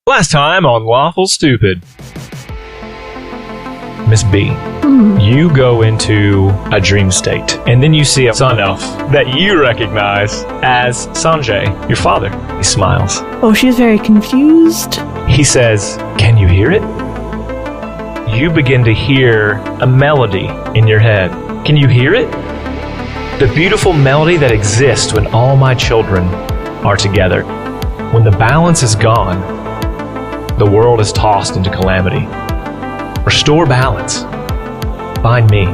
Last time on Lawful Stupid. Miss B, you go into a dream state, and then you see a sun elf that you recognize as Sanjay, your father. He smiles. Oh, she's very confused. He says, "Can you hear it?" You begin to hear a melody in your head. Can you hear it? The beautiful melody that exists when all my children are together. When the balance is gone, the world is tossed into calamity. Restore balance. Find me.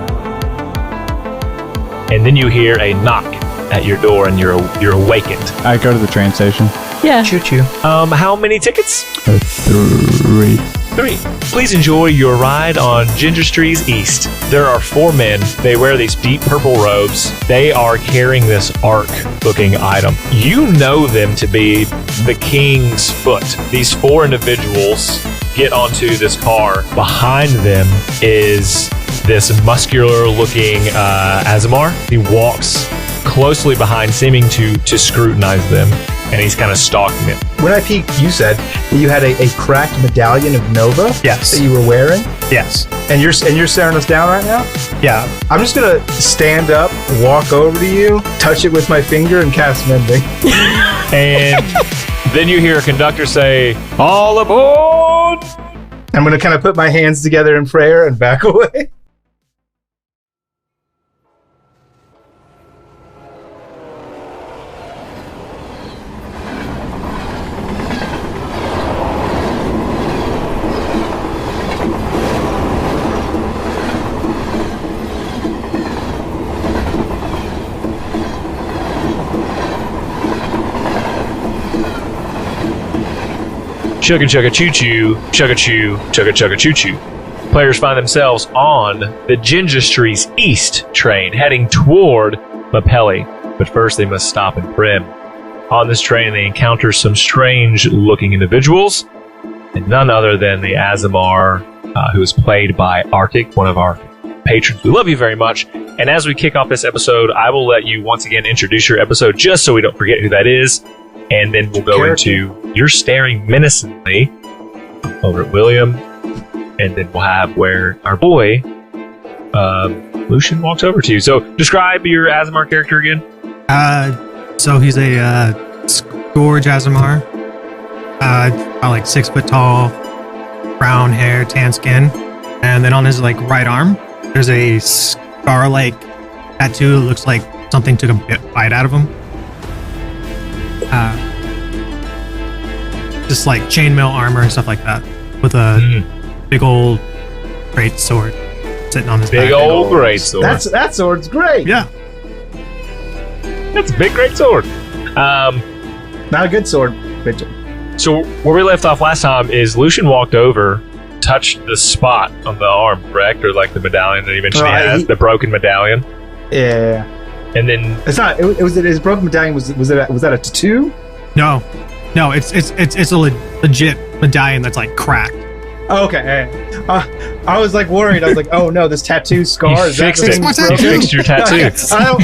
And then you hear a knock at your door and you're awakened. I go to the train station. Yeah. Choo-choo. How many tickets? 3. 3. Please enjoy your ride on Ginger Street's East. There are 4 men. They wear these deep purple robes. They are carrying this ark-looking item. You know them to be the King's Foot. These 4 individuals get onto this car. Behind them is this muscular-looking Azamar. He walks closely behind, seeming to scrutinize them, and he's kind of stalking it. When I peeked, you said that you had a cracked medallion of Nova. Yes. That you were wearing. Yes. And you're staring us down right now. Yeah. I'm just gonna stand up, walk over to you, touch it with my finger, and cast mending. And then you hear a conductor say, "All aboard!" I'm gonna kind of put my hands together in prayer and back away. Chugga chugga choo choo, chugga choo, chugga chugga choo choo. Players find themselves on the Ginger Street's East train heading toward Mapelli, but first they must stop in Prim. On this train they encounter some strange looking individuals, and none other than the Azamar, who is played by Arctic, one of our patrons. We love you very much, and as we kick off this episode, I will let you once again introduce your episode just so we don't forget who that is. And then we'll go into You're Staring Menacingly over at William. And then we'll have where our boy, Lucian, walks over to you. So describe your Azamar character again. So he's a Scourge Azamar. About like 6 foot tall, brown hair, tan skin. And then on his like right arm, there's a scar-like tattoo that looks like something took a bite out of him. Just like chainmail armor and stuff like that, with a big old great sword sitting on his back. Big old great sword. That sword's great. Yeah, that's a big great sword. Not a good sword. So where we left off last time is Lucian walked over, touched the spot on the arm, correct, or like the medallion that he mentioned he has, the broken medallion. Yeah. And then it's not. It was his broken medallion. Was that a tattoo? No, it's a legit medallion that's like cracked. Okay. I was like worried. I was like, oh no, this tattoo scar. He fixed your tattoo.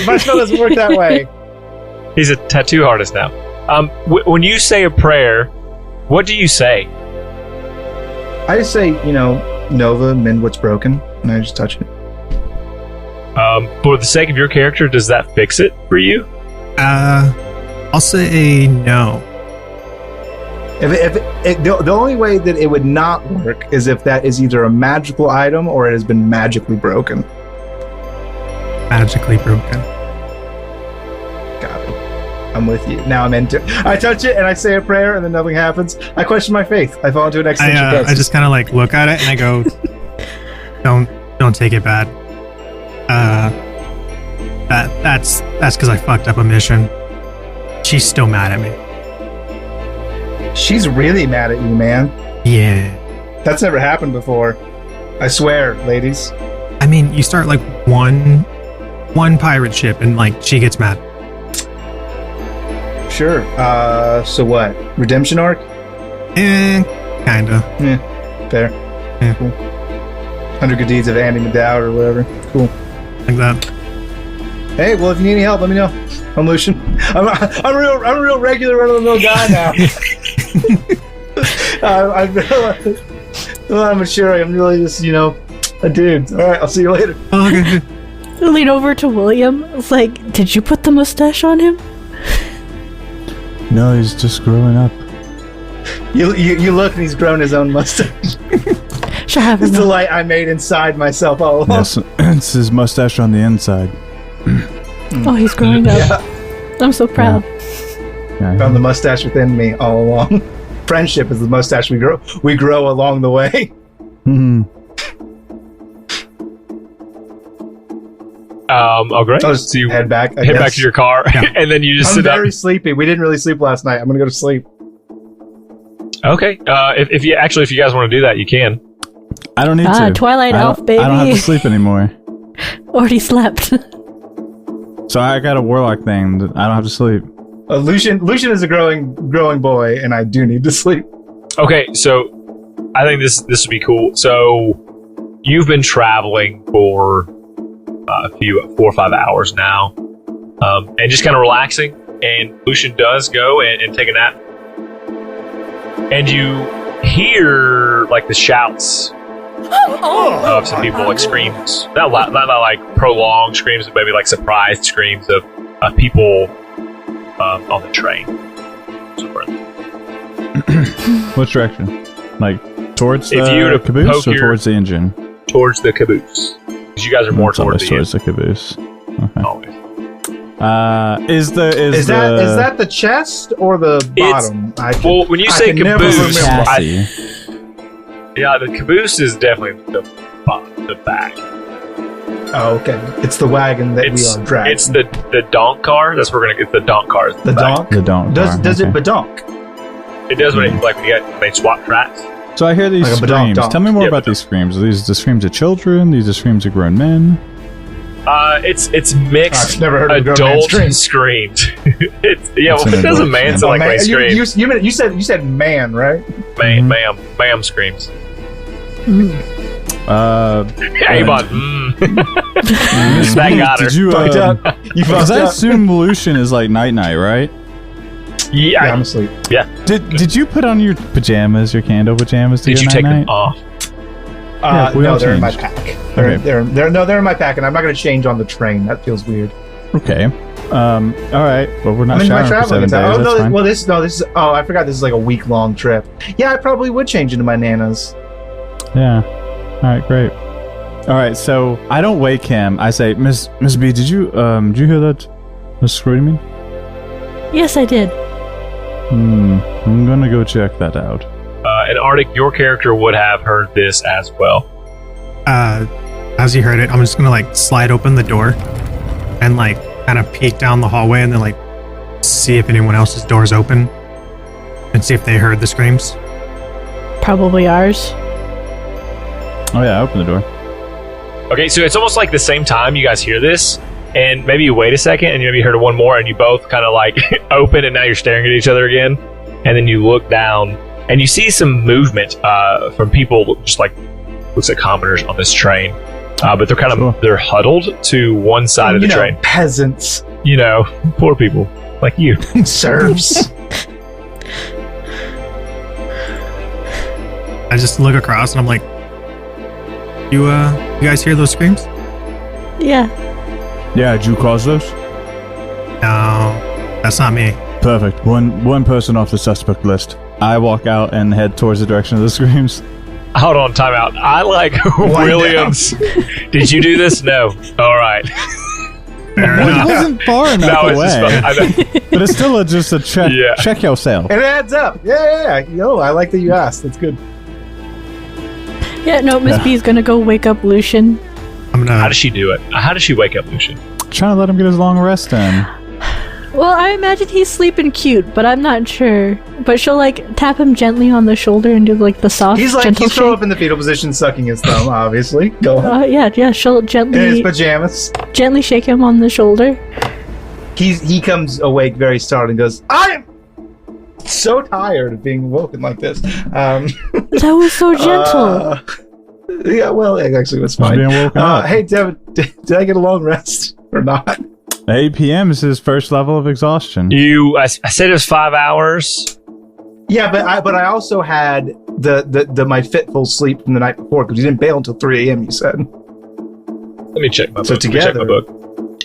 My spell doesn't work that way. He's a tattoo artist now. When you say a prayer, what do you say? I just say, Nova, mend what's broken, and I just touch it. For the sake of your character, does that fix it for you? I'll say no. The only way that it would not work is if that is either a magical item or it has been magically broken. Magically broken. Got it. I'm with you. Now I'm into it. I touch it and I say a prayer and then nothing happens. I question my faith. I fall into an existential I just kind of like look at it and I go, don't take it bad. That's because I fucked up a mission. She's still mad at me. She's really mad at you, man. Yeah. That's never happened before. I swear, ladies. I mean, you start like one pirate ship and like she gets mad. Sure. So what? Redemption arc? Kinda. Yeah. Fair. Yeah. Cool. 100 Good Deeds of Andy McDowd or whatever. Cool. Like that. Hey, well, if you need any help, let me know. I'm Lucian. I'm a real regular run-of-the-mill guy now. I realized. Well, I'm sure I'm really just, a dude. All right, I'll see you later. Okay. Lean over to William. It's like, did you put the mustache on him? No, he's just growing up. You look and he's grown his own mustache. Should have It's him. the light I made inside myself all along. Yes, it's his mustache on the inside. Oh, he's growing up. Yeah, I'm so proud. Yeah. found the mustache within me all along. Friendship is the mustache we grow along the way. Mhm. Oh, great. I'll just So you head back. I head back guess. to your car, and then you just I'm sit up. very sleepy. We didn't really sleep last night. I'm gonna go to sleep. Okay. If you guys want to do that, you can. I don't need to. Twilight I Elf, don't- baby. I don't have to sleep anymore. Already slept. So I got a warlock thing that I don't have to sleep. Lucian is a growing boy, and I do need to sleep. Okay, so I think this would be cool. So you've been traveling for a few 4 or 5 hours now, and just kind of relaxing. And Lucian does go and take a nap, and you hear like the shouts of some people, like screams, not like prolonged screams, but maybe like surprised screams of people on the train. What direction? Like towards If you were the to caboose poke or your- towards the engine? Towards the caboose, because you guys are more It's towards always the towards the caboose. Okay. always. Is Is that the chest or the It's- bottom? Well, when you I say can never caboose, remember. chassis? yeah, the caboose is definitely the back. Oh, okay. It's the wagon that we are dragging. It's the donk car. That's where we're gonna get the donk car. the donk. The donk Does car, does it okay. badonk? It does when when they swap tracks. So I hear these Like a badonk screams. donk. Tell me more Yeah, about badonk. these screams. Are these the screams of children? These are screams of grown men? It's mixed. I've never heard of a grown man adult scream. screams. It's That's what an does a adult man scream. sound like man, when he screams? you said man, right? Ma'am screams. Hey, Avon. That got her. Did you, Fucked up. You because fucked I up. assume Lucian is like night, right? Yeah. Yeah, I'm asleep. Did you put on your pajamas, your candle pajamas to Did go you take night-night? them off? we No, all they're in my changed. pack. Okay. They're in my pack, and I'm not going to change on the train. That feels weird. Okay. All right. Well, we're not I'm in my showering for 7 traveling days. time. Oh That's no! fine. Well, this is. Oh, I forgot. This is like a week-long trip. Yeah, I probably would change into my nanas. Yeah. All right. Great. All right. So I don't wake him. I say, Miss B, did you hear that? Miss screaming? Yes, I did. I'm gonna go check that out. And Arctic, your character would have heard this as well. As you heard it, I'm just gonna like slide open the door and like kind of peek down the hallway and then like see if anyone else's door's open and see if they heard the screams. Probably ours. Oh yeah, open the door. Okay, so it's almost like the same time you guys hear this, and maybe you wait a second, and maybe you heard one more, and you both kind of like open, and now you're staring at each other again, and then you look down, and you see some movement from people, just like looks like commoners on this train, but they're kind of Sure. they're huddled to one side of the train. Peasants, Poor people like you. serfs. I just look across and I'm like, you guys hear those screams? Yeah. Yeah, did you cause those? No, that's not me. Perfect. One person off the suspect list. I walk out and head towards the direction of the screams. Hold on, time out. I like Williams. Did you do this? No. All right. Fair It enough. wasn't far enough No, it's just away, fun. I know. but it's still just a check. Yeah. Check yourself. It adds up. Yeah. Yo, I like that you asked. That's good. Yeah, no, Miss Yeah. B's gonna go wake up Lucian. I'm How gonna. does she do it? How does she wake up Lucian? Trying to let him get his long rest in. Well, I imagine he's sleeping cute, but I'm not sure. But she'll like tap him gently on the shoulder and do like the soft, He's gentle throw shake. up in the fetal position, sucking his thumb. Obviously, go on. Yeah, she'll In his gently pajamas. shake him on the shoulder. He comes awake very startled and goes, "I'm so tired of being woken like this." That was so gentle. Yeah, well, it actually was He's fine. being woken up. Hey, Devin, did I get a long rest or not? 8 p.m. is his first level of exhaustion. I said it was 5 hours. Yeah, but I also had the my fitful sleep from the night before because you didn't bail until 3 a.m. You said. Let me check my book. Together. Let me check my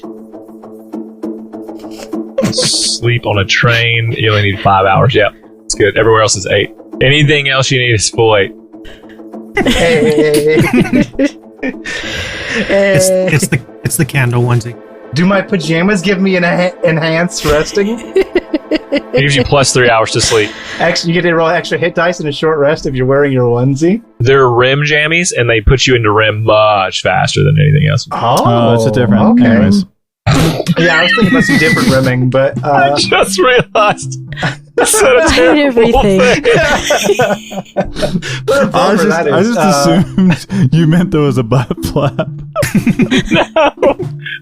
book. Sleep on a train. You only need 5 hours. Yeah, it's good. Everywhere else is 8. Anything else you need is full 8. Hey. It's the candle onesie. Do my pajamas give me an enhanced resting? It gives you plus 3 hours to sleep. Actually, you get to roll extra hit dice in a short rest if you're wearing your onesie. They're rim jammies, and they put you into rim much faster than anything else. Oh, it's a different. Okay. Anyways. Yeah, I was thinking about some different rimming, but I just realized. That's a I hate terrible everything. thing. what a bummer that I is. just assumed you meant there was a butt flap. No.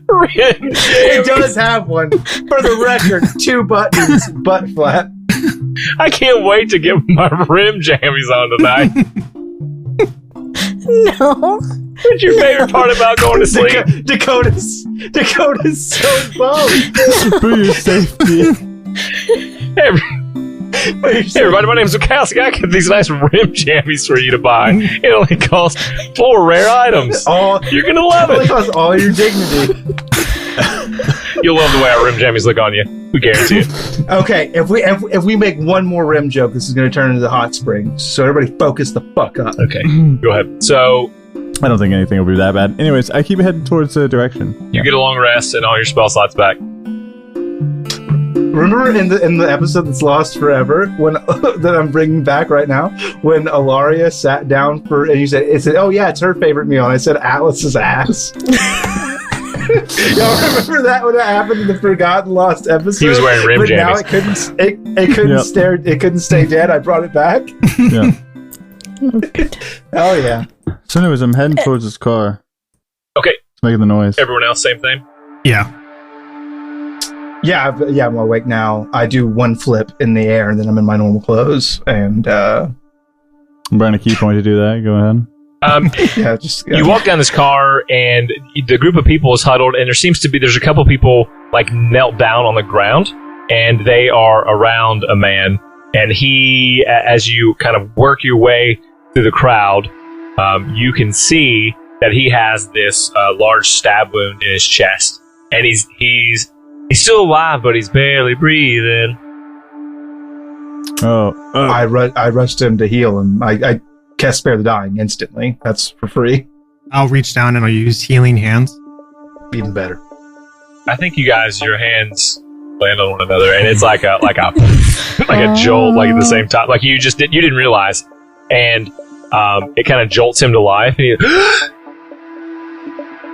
Rim It jammies. does have one. For the record, 2 buttons, butt flap. I can't wait to get my rim jammies on tonight. No. What's your favorite part about going to sleep? Dakota's so bummed. For your safety. Hey, everybody, my name's Wachowski. I got these nice rim jammies for you to buy. It only costs 4 rare items. You're going to love It it. costs all your dignity. You'll love the way our rim jammies look on you. We guarantee it. Okay, if we make one more rim joke, this is going to turn into the hot spring. So everybody focus the fuck up. Okay, go ahead. So, I don't think anything will be that bad. Anyways, I keep heading towards the direction. you get a long rest and all your spell slots back. Remember in the episode that's lost forever, when that I'm bringing back right now, when Ilaria sat down and you said, "Oh yeah, it's her favorite meal," and I said Atlas's ass. Y'all remember that when that happened in the Forgotten Lost episode? He was wearing rim but now jammies. it couldn't stay dead. I brought it back. Yeah. Oh yeah. So anyways, I'm heading towards this car. Okay, It's making the noise. everyone else, same thing? Yeah. Yeah, I'm awake now. I do one flip in the air, and then I'm in my normal clothes. And I'm Brian, a key point to do that. Go ahead. yeah, just You walk down this car, and the group of people is huddled, and there's a couple people like knelt down on the ground, and they are around a man. And he, as you kind of work your way through the crowd, you can see that he has this large stab wound in his chest, and he's still alive, but he's barely breathing. I rushed him to heal him. I cast Spare the Dying instantly. That's for free. I'll reach down and I'll use healing hands. Even better. I think you guys, your hands land on one another, and it's like a jolt, like at the same time, like you didn't realize, and it kind of jolts him to life,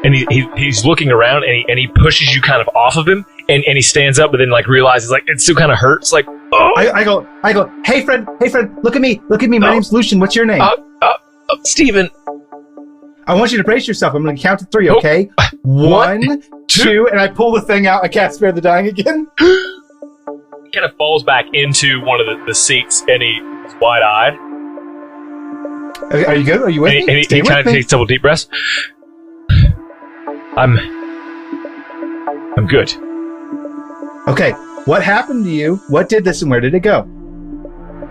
and he's looking around, and he pushes you kind of off of him, and he stands up, but then like realizes like it still kind of hurts, like oh. I go, hey friend, look at me, my name's Lucian, what's your name? Steven. I want you to brace yourself. I'm going to count to 3, okay? 1, 2, and I pull the thing out. I cast Spare the Dying again. He kind of falls back into one of the seats, and he's wide-eyed. Are you good? Are you with me? And he Stay kind with of me. takes a couple deep breaths. I'm good. Okay, what happened to you? What did this and where did it go?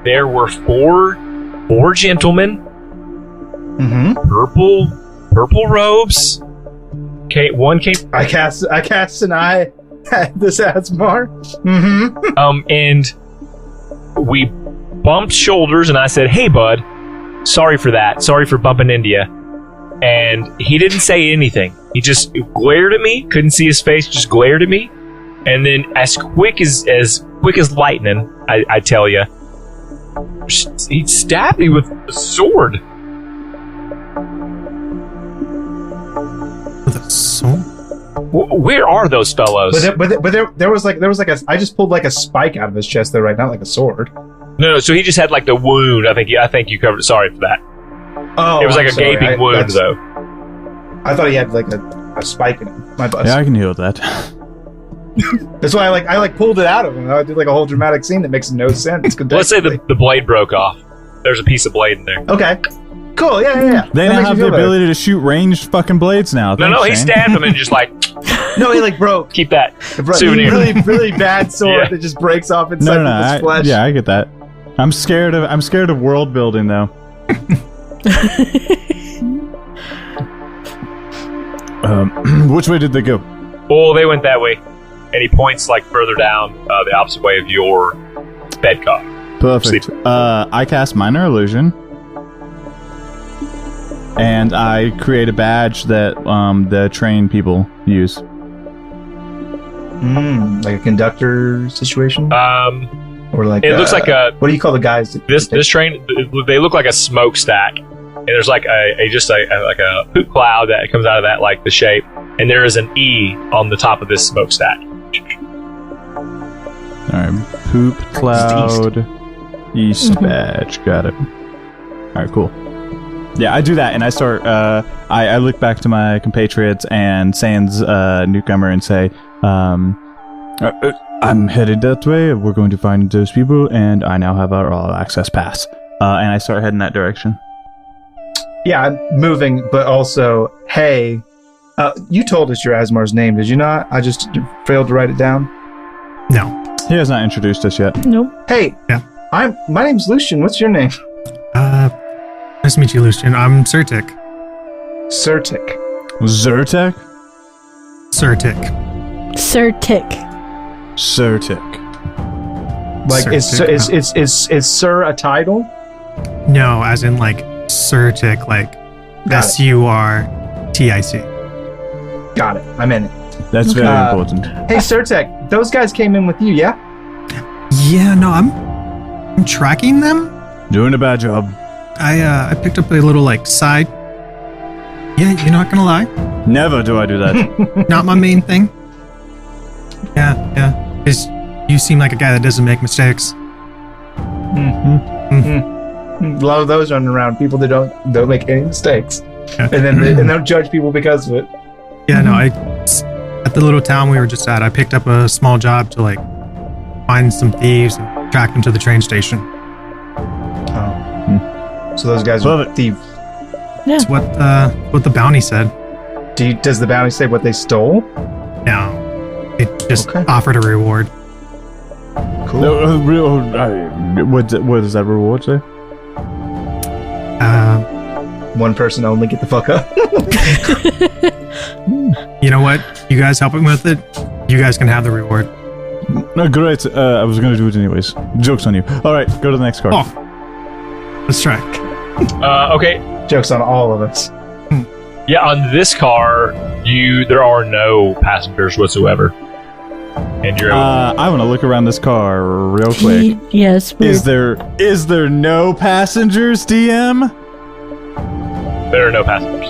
There were four gentlemen, Mm-hmm. purple robes. Okay, one came. I cast an eye at this Asmar. Mm-hmm. And we bumped shoulders, and I said, "Hey, bud, sorry for that. Sorry for bumping into you." And he didn't say anything. He just glared at me. Couldn't see his face. Just glared at me. And then, as quick as lightning, I tell you, he stabbed me with a sword. With a sword? Where are those fellows? But there was like I just pulled like a spike out of his chest there, right? Not like a sword. No. So he just had like the wound. I think you covered it. Sorry for that. Oh, It was like I'm a sorry. gaping wound, though. I thought he had like a spike in him. My bust. Yeah, I can deal with that. That's why I pulled it out of him. I did like a whole dramatic scene that makes no sense. Let's say the blade broke off. There's a piece of blade in there. Okay. Cool. Yeah. They That now makes have me the feel better. ability to shoot ranged fucking blades now. No, he Thanks, Shane. stabbed him and just like No, he like broke. keep that It broke. souvenir. Really, really bad sword Yeah. that just breaks off inside No. people's flesh. Yeah, I get that. I'm scared of world building though. Which way did they go? Oh, they went that way. And he points like further down the opposite way of your bed cot. Perfect. I cast Minor Illusion. And I create a badge that the train people use. Like a conductor situation? Or like it looks like a... What do you call the guys? This train, they look like a smokestack. And there's like a poop cloud that comes out of that, like the shape. And there is an E on the top of this smokestack. Alright, poop cloud east badge. Got it. Alright, cool. Yeah, I do that, and I start. I look back to my compatriots and Sans newcomer and say, "I'm headed that way. We're going to find those people, and I now have our all access pass." And I start heading that direction. Yeah, I'm moving, but also, hey, you told us your Asmar's name, did you not? I just failed to write it down. No. He has not introduced us yet. Nope. Hey, Yeah. My name's Lucian. What's your name? Nice to meet you, Lucian. I'm Sertic. Sertic. Zyrtec? Sertic. Sir-Tick. Like, Sertic, is Sir a title? No, as in like Sertic, like Got it. SURTIC. Got it. I'm in it. That's very important. Hey, Sertic, those guys came in with you, yeah? Yeah, no, I'm tracking them. Doing a bad job. I picked up a little like side. Yeah, you're not gonna lie. Never do I do that. Not my main thing. Yeah. Because you seem like a guy that doesn't make mistakes. A lot of those running around, people that don't make any mistakes, Yeah. and then they don't judge people because of it. Yeah, no, at the little town we were just at, I picked up a small job to like find some thieves and track them to the train station. So those guys Love are it. thieves. That's what the bounty said. Does the bounty say what they stole? No, it just Okay. offered a reward. Cool. What does that reward say? One person only, get the fuck up. You know what? You guys help him with it. You guys can have the reward. No, great. I was going to do it anyways. Joke's on you. All right, go to the next card. Oh, let's try. Okay. Joke's on all of us. Yeah, on this car, there are no passengers whatsoever. And you're I want to look around this car real quick. Yes. Is there no passengers, DM? there are no passengers.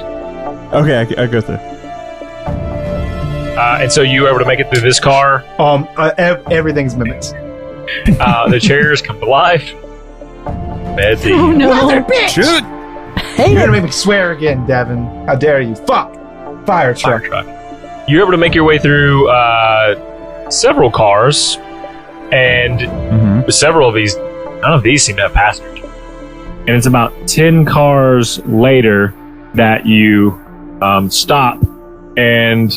Okay, I go through. And so you were able to make it through this car. Everything's mimics. The chairs come to life. Beds Oh no. Shoot! Hey, You're gonna make me swear again, Devin. How dare you? Fuck! Fire truck. You're able to make your way through several cars, and several of these, none of these seem to have passengers. And it's about 10 cars later that you stop and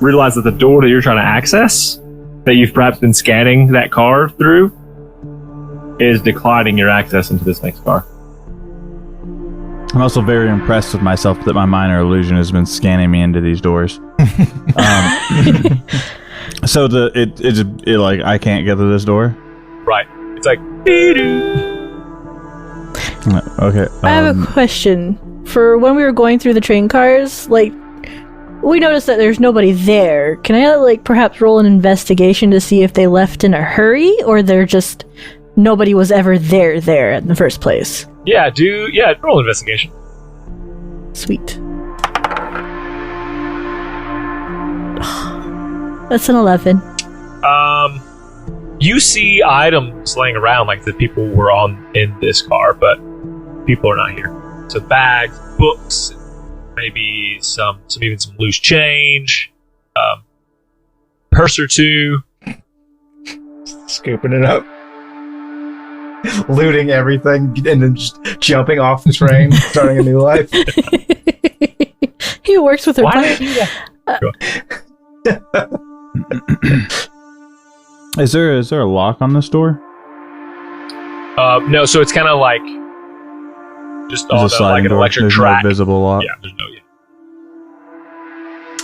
realize that the door that you're trying to access, that you've perhaps been scanning that car through, is declining your access into this next car. I'm also very impressed with myself that my minor illusion has been scanning me into these doors. So it like I can't get through this door. Right. It's like doo-doo. Okay. I have a question. For when we were going through the train cars, like, we noticed that there's nobody there. Can I, like, perhaps roll an investigation to see if they left in a hurry, or they're just nobody was ever there in the first place? Yeah, roll investigation. Sweet. That's an 11. You see items laying around like the people were in this car, but people are not here. So bags, books, maybe some loose change, purse or two. Scooping it up. Looting everything and then just jumping off the train, starting a new life. He works with her. Why did you do that? Is there a lock on this door? No, so it's kind of like just There's a on sliding like an door. electric There's track. no visible lock. Yeah, there's no.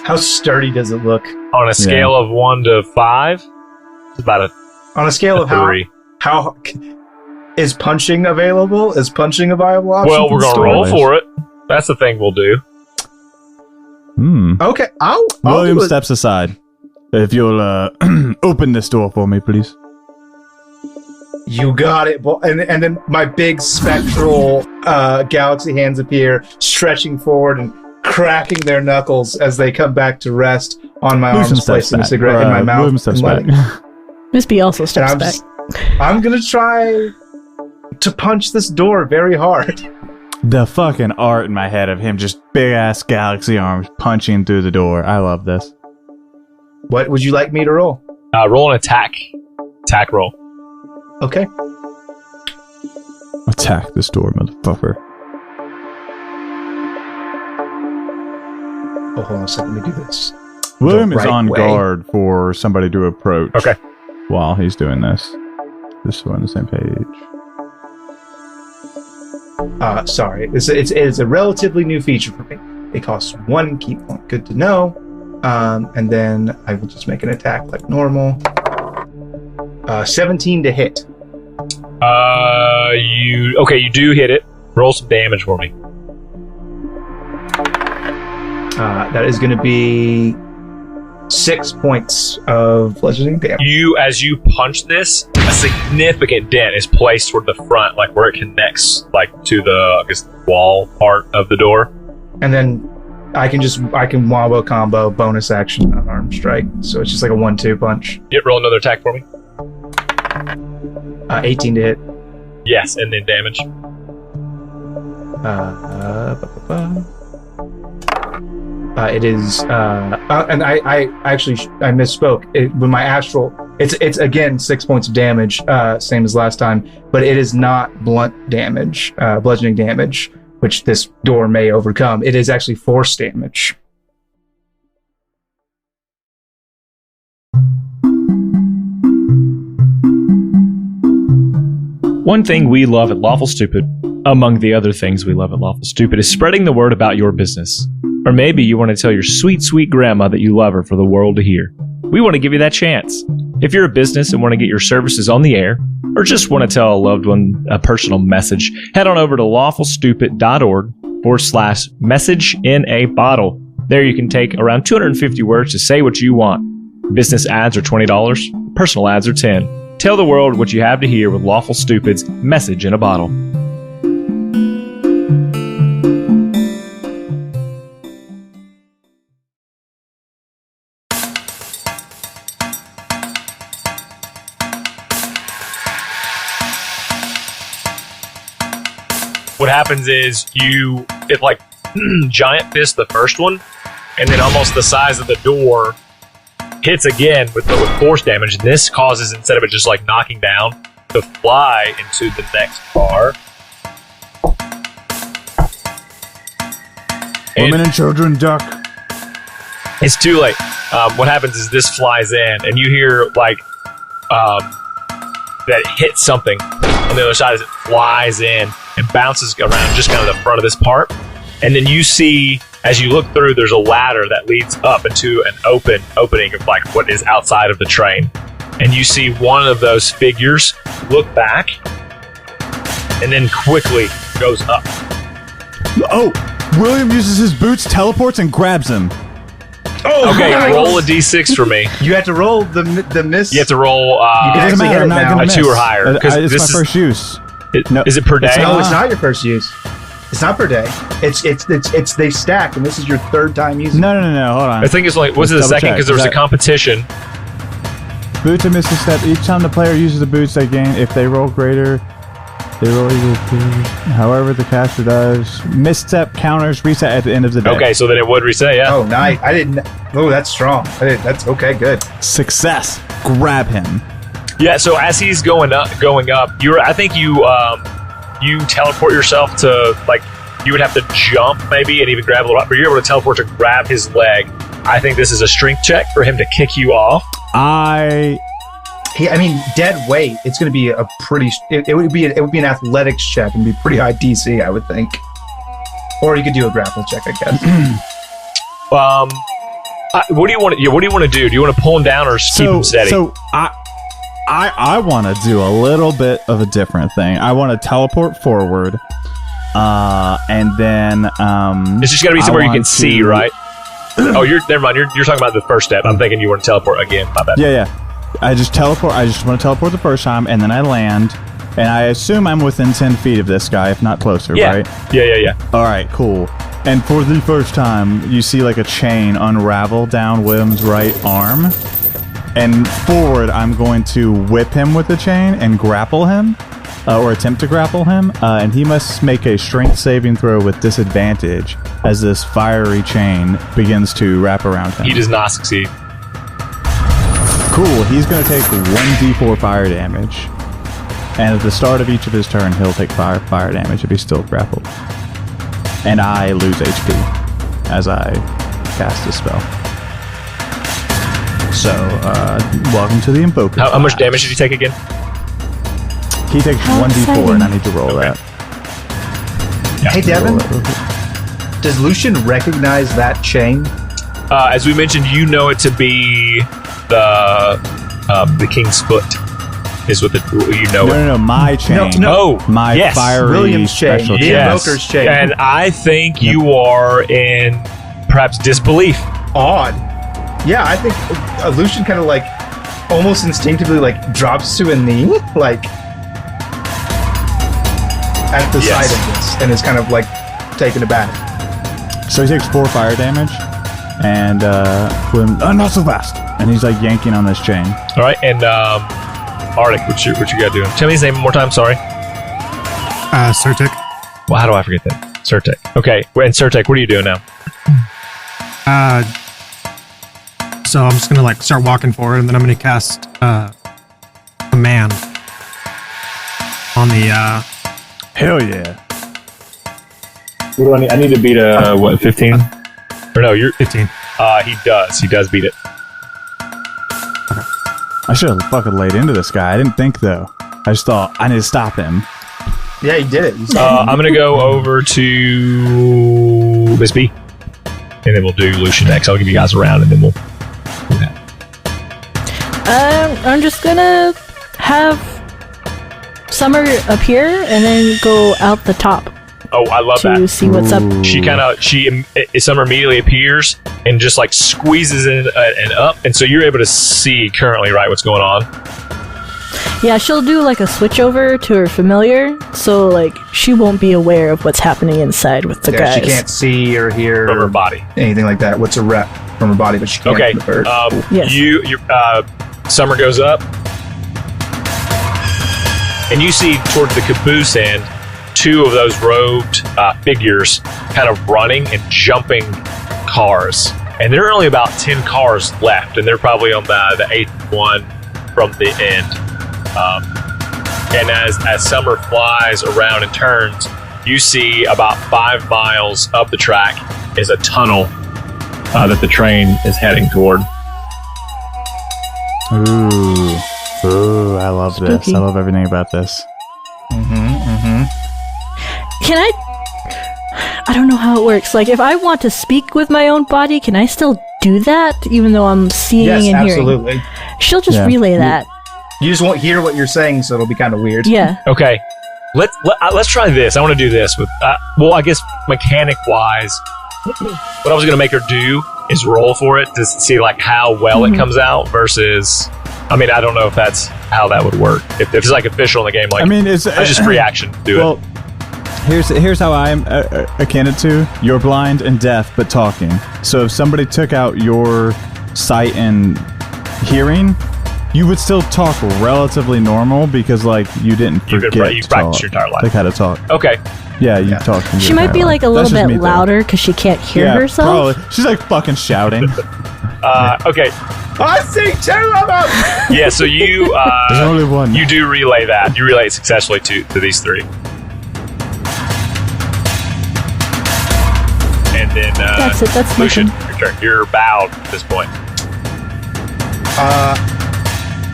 How sturdy does it look? On a scale of 1 to 5, it's about a On a scale of 3. how is punching available? Is punching a viable option? Well, we're for the gonna roll stories? for it. That's the thing we'll do. Okay, I'll William do it. steps aside. If you'll open this door for me, please. You got it, and then my big spectral galaxy hands appear, stretching forward and cracking their knuckles as they come back to rest on my William arms, steps placing a back. cigarette in my mouth. William steps and back. Miss B also steps I'm back. I'm gonna try to punch this door very hard. The fucking art in my head of him just big ass galaxy arms punching through the door. I love this. What would you like me to roll? Roll an attack. Attack roll. Okay. Attack this door, motherfucker. Oh, hold on a second. Let me do this. William is right on way. guard for somebody to approach. Okay. While he's doing this. Just so we're on the same page. Sorry. It is a relatively new feature for me. It costs 1 key point. Good to know. And then I will just make an attack like normal. 17 to hit. You do hit it. Roll some damage for me. That is going to be 6 points of bludgeoning damage. As you punch this, a significant dent is placed toward the front, like where it connects, like to the wall part of the door. And then I can wombo combo bonus action unarmed strike. So it's just like a 1-2 punch. Roll another attack for me. 18 to hit. Yes, and then damage. It is, and I actually I misspoke. With my astral, it's again 6 points of damage, same as last time, but it is not blunt damage, bludgeoning damage, which this door may overcome. It is actually force damage. One thing we love at Lawful Stupid, among the other things we love at Lawful Stupid, is spreading the word about your business. Or maybe you want to tell your sweet, sweet grandma that you love her for the world to hear. We want to give you that chance. If you're a business and want to get your services on the air, or just want to tell a loved one a personal message, head on over to lawfulstupid.org/message in a bottle. There you can take around 250 words to say what you want. Business ads are $20, personal ads are $10. Tell the world what you have to hear with Lawful Stupid's Message in a Bottle. What happens is it like giant fist the first one, and then almost the size of the door hits again with force damage. And this causes, instead of it just like knocking down, to fly into the next bar. Women and children duck. It's too late. What happens is this flies in, and you hear like that it hits something on the other side as it flies in and bounces around just kind of the front of this part. And then you see, as you look through, there's a ladder that leads up into an opening of like what is outside of the train. And you see one of those figures look back and then quickly goes up. Oh, William uses his boots, teleports, and grabs him. Oh, Okay, nice. roll a d6 for me. You have to roll the miss. You have to roll You can It doesn't actually matter, hit I'm it not now. gonna a miss. 2 or higher. Because It's this my is first use. No. Is it per day? No, it's not your first use. It's not per day. It's they stack, and this is your third time using. No, hold on. I think it's like, was it the Let's second? double Because there was a check. competition. Boots and misstep. Each time the player uses the boots they gain, if they roll greater, they roll equal to. However, the caster does. Misstep counters reset at the end of the day. Okay, so then it would reset, yeah. Oh, nice. I didn't. Oh, that's strong. That's okay. Good. Success. Grab him. Yeah, so as he's going up, I think you teleport yourself to, like, you would have to jump maybe and even grab a little, but you're able to teleport to grab his leg. I think this is a strength check for him to kick you off. I dead weight. It's going to be a pretty. It would be an athletics check and be pretty high DC, I would think. Or you could do a grapple check, I guess. What do you want to do? Do you want to pull him down or keep him steady? So I want to do a little bit of a different thing. I want to teleport forward, and then it's just got to be somewhere you can see, right? Oh, never mind. You're talking about the first step. I'm thinking you want to teleport again. My bad. Yeah. I just teleport. I just want to teleport the first time, and then I land, and I assume I'm within 10 feet of this guy, if not closer, right? Yeah. All right, cool. And for the first time, you see like a chain unravel down William's right arm. And forward, I'm going to whip him with the chain and grapple him, or attempt to grapple him. And he must make a strength saving throw with disadvantage as this fiery chain begins to wrap around him. He does not succeed. Cool. He's going to take 1d4 fire damage. And at the start of each of his turn, he'll take fire damage if he's still grappled. And I lose HP as I cast a spell. So, welcome to the Invoker. How much damage did he take again? He takes 1d4, and I need to roll that. Yeah. Hey, Devin, does Lucian recognize that chain? As we mentioned, you know it to be the King's Foot. Is what you know. No, my chain. No. My fiery William's chain. special The Invoker's chain. And I think you are in perhaps disbelief. Odd. Yeah, I think Lucian kind of like almost instinctively like drops to a knee, like at the sight of this, and is kind of like taken aback. So he takes 4 fire damage, and not so fast. And he's like yanking on this chain. All right, and Arctic, what you got doing? Tell me his name one more time. Sorry. Surtic. Well, how do I forget that? Surtek. Okay, and Surtek, what are you doing now? So I'm just gonna like start walking forward, and then I'm gonna cast command on the. Hell yeah! What do I need? I need to beat 15? Or no, you're 15. He does beat it. I should have fucking laid into this guy. I didn't think though. I just thought I need to stop him. Yeah, he did it. I'm gonna go over to Miss B, and then we'll do Lucian next. I'll give you guys a round, and then we'll do that. I'm just gonna have Summer appear and then go out the top Oh, I love to that. see what's up. Summer immediately appears and just like squeezes in and up, and so you're able to see currently, right, what's going on. Yeah, she'll do like a switch over to her familiar, so like she won't be aware of what's happening inside with the guys. She can't see or hear From her body. anything like that. What's a rep from her body, but she can't. Okay. from the bird. Yes. Summer goes up, and you see toward the caboose end 2 of those robed figures kind of running and jumping cars. And there are only about 10 cars left, and they're probably on the 8th one from the end. And as Summer flies around and turns, you see about 5 miles up the track is a tunnel that the train is heading toward. Ooh, I love this. Spooky. I love everything about this. Can I don't know how it works. Like, if I want to speak with my own body, can I still do that, even though I'm seeing Yes, and hearing? absolutely. She'll just relay that. You just won't hear what you're saying, so it'll be kind of weird. Yeah. Okay, let's try this. I want to do this with. I guess mechanic wise, what I was going to make her do is roll for it to see like how well it comes out versus. I mean, I don't know if that's how that would work. If it's like official in the game, like I mean, it's just free action. Do it. Here's how I'm akin it to. You're blind and deaf, but talking. So if somebody took out your sight and hearing, you would still talk relatively normal because, like, you didn't forget you to practiced talk. your entire life. Like how to talk. Okay. Yeah, you talk. She might be like a little bit louder because she can't hear herself. Probably. She's like fucking shouting. Okay. I see 2 of them! Yeah. So you There's only one. you do relay that. You relay it successfully to these 3. And then That's it. That's Lucian, Lucian. your turn. You're bowed at this point.